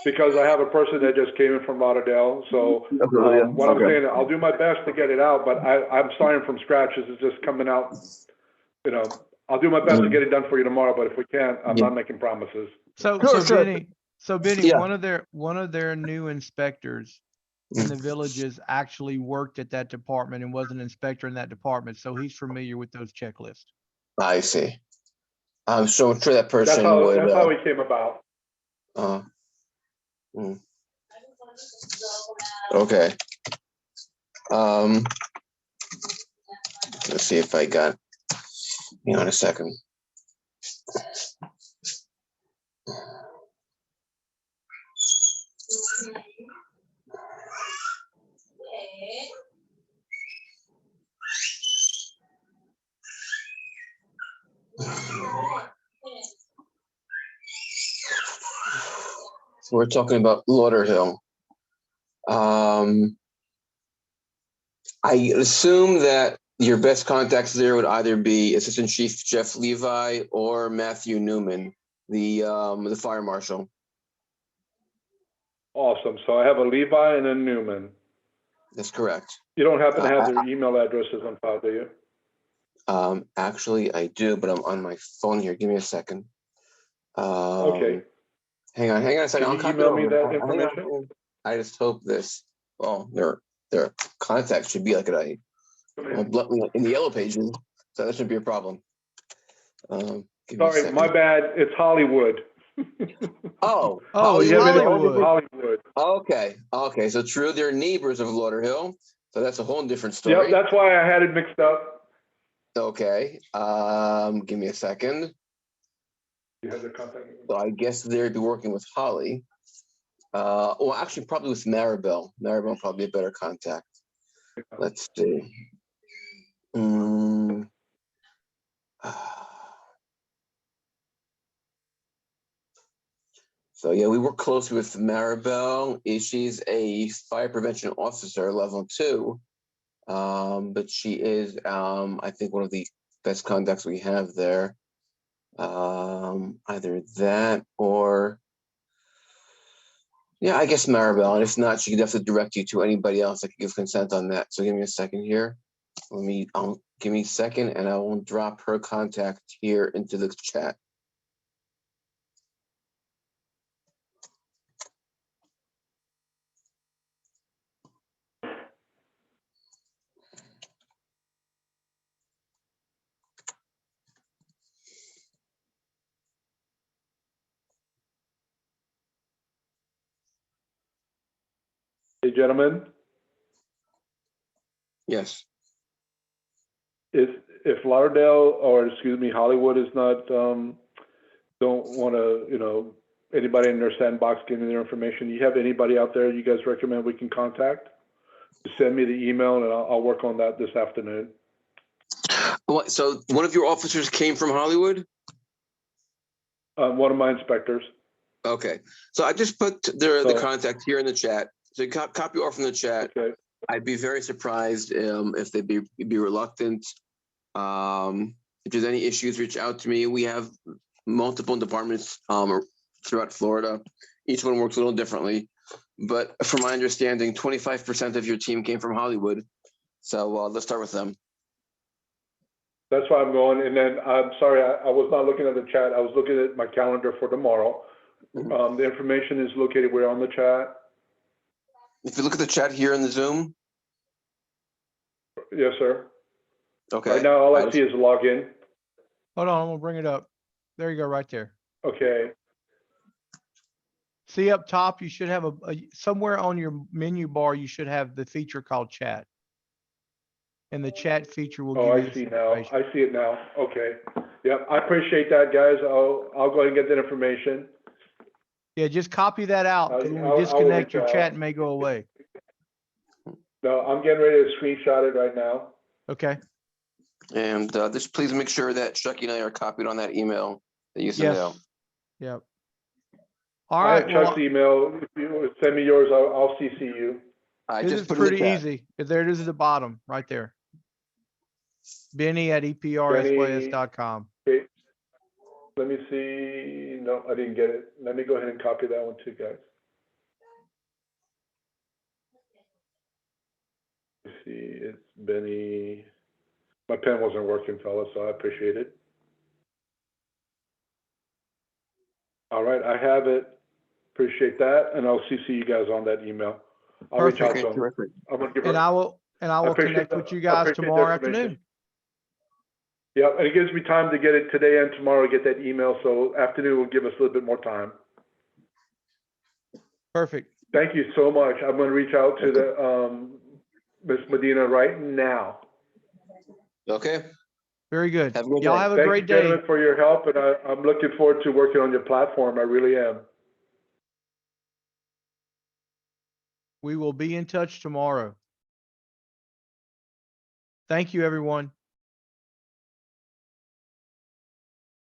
Because I have a person that just came in from Lauderdale, so, what I'm saying, I'll do my best to get it out, but I'm starting from scratch. This is just coming out, you know, I'll do my best to get it done for you tomorrow, but if we can't, I'm not making promises. So, Sure, sure. Benny, Yeah. one of their new inspectors in the villages actually worked at that department and was an inspector in that department, so he's familiar with those checklists. I see. So I'm sure that That's person how, would. that's how it came about. Mm. Okay. Let's see if I got. Hang on a second. So we're talking about Lauderhill. I assume that your best contacts there would either be Assistant Chief Jeff Levi or Matthew Newman, the fire marshal. Awesome. So I have a Levi and a Newman. That's correct. You don't happen to have their email addresses on file, do you? Actually, I do, but I'm on my phone here. Give me a second. Okay. Hang on a second. Can I'll you copy email me over. that Hang on. information? I just hope this. Well, their contact should be like in the yellow pages, so that shouldn't be a problem. Give me a Sorry, second. my bad. It's Hollywood. Oh, Oh, it's You have it- Hollywood. Hollywood. Okay. So true, they're neighbors of Lauderhill, so that's a whole different story. Yep, that's why I had it mixed up. Okay. Give me a second. You have their contact. So I guess they'd be working with Holly. Well, actually, probably with Maribel. Maribel probably a better contact. Let's see. So yeah, we work closely with Maribel. She's a fire prevention officer, level 2. But she is, I think, one of the best contacts we have there. Either that or, yeah, I guess Maribel. And if not, she can definitely direct you to anybody else that can give consent on that. So give me a second here. Give me a second, and I will drop her contact here into the chat. Hey, gentlemen, Yes. if Lauderdale, or excuse me, Hollywood is not, don't want to, anybody in their sandbox giving their information, you have anybody out there you guys recommend we can contact? Send me the email and I'll work on that this afternoon. Well, so one of your officers came from Hollywood? One of my inspectors. Okay. So I just put the So- contact here in the chat. So copy off from the chat. Okay. I'd be very surprised if they'd be reluctant. If there's any issues, reach out to me. We have multiple departments throughout Florida. Each one works a little differently. But from my understanding, 25% of your team came from Hollywood. So let's start with them. That's why I'm going. And then I'm sorry, I was not looking at the chat. I was looking at my calendar for tomorrow. The information is located where on the chat? If you look at the chat here in the Zoom. Yes, sir. Okay. Right now, all I see is login. Hold on, I'm gonna bring it up. There you go, right there. Okay. See up top, you should have somewhere on your menu bar, you should have the feature called chat. And the chat feature will Oh, give you I this see now. information. I see it now. Okay. Yep, I appreciate that, guys. I'll go ahead and get that information. Yeah, just copy that out, because when we I'll disconnect, reach your out. chat may go away. No, I'm getting ready to screenshot it right now. Okay. And just please make sure that Chucky and I are copied on that email that you send out. Yes. Yep. All I right. have Chuck's Well, email. If you send me yours, I'll CC you. I this just is put in the pretty chat. easy. There it is at the bottom, right there. Benny at EPRSYS.com. Okay. Let me see. No, I didn't get it. Let me go ahead and copy that one too, guys. Let's see, it's Benny. My pen wasn't working, fellas, so I appreciate it. All right, I have it. Appreciate that, and I'll CC you guys on that email. I'll reach out Perfect. to them. Terrific. I'm gonna give her. And I will appreciate connect the- with you I guys appreciate the tomorrow information. afternoon. Yeah, and it gives me time to get it today and tomorrow, get that email, so afternoon will give us a little bit more time. Perfect. Thank you so much. I'm gonna reach out to the, Ms. Medina right now. Okay. Very good. Have a good Y'all day. have a Thank great you, day. gentlemen, for your help, and I'm looking forward to working on your platform. I really am. We will be in touch tomorrow. Thank you, everyone.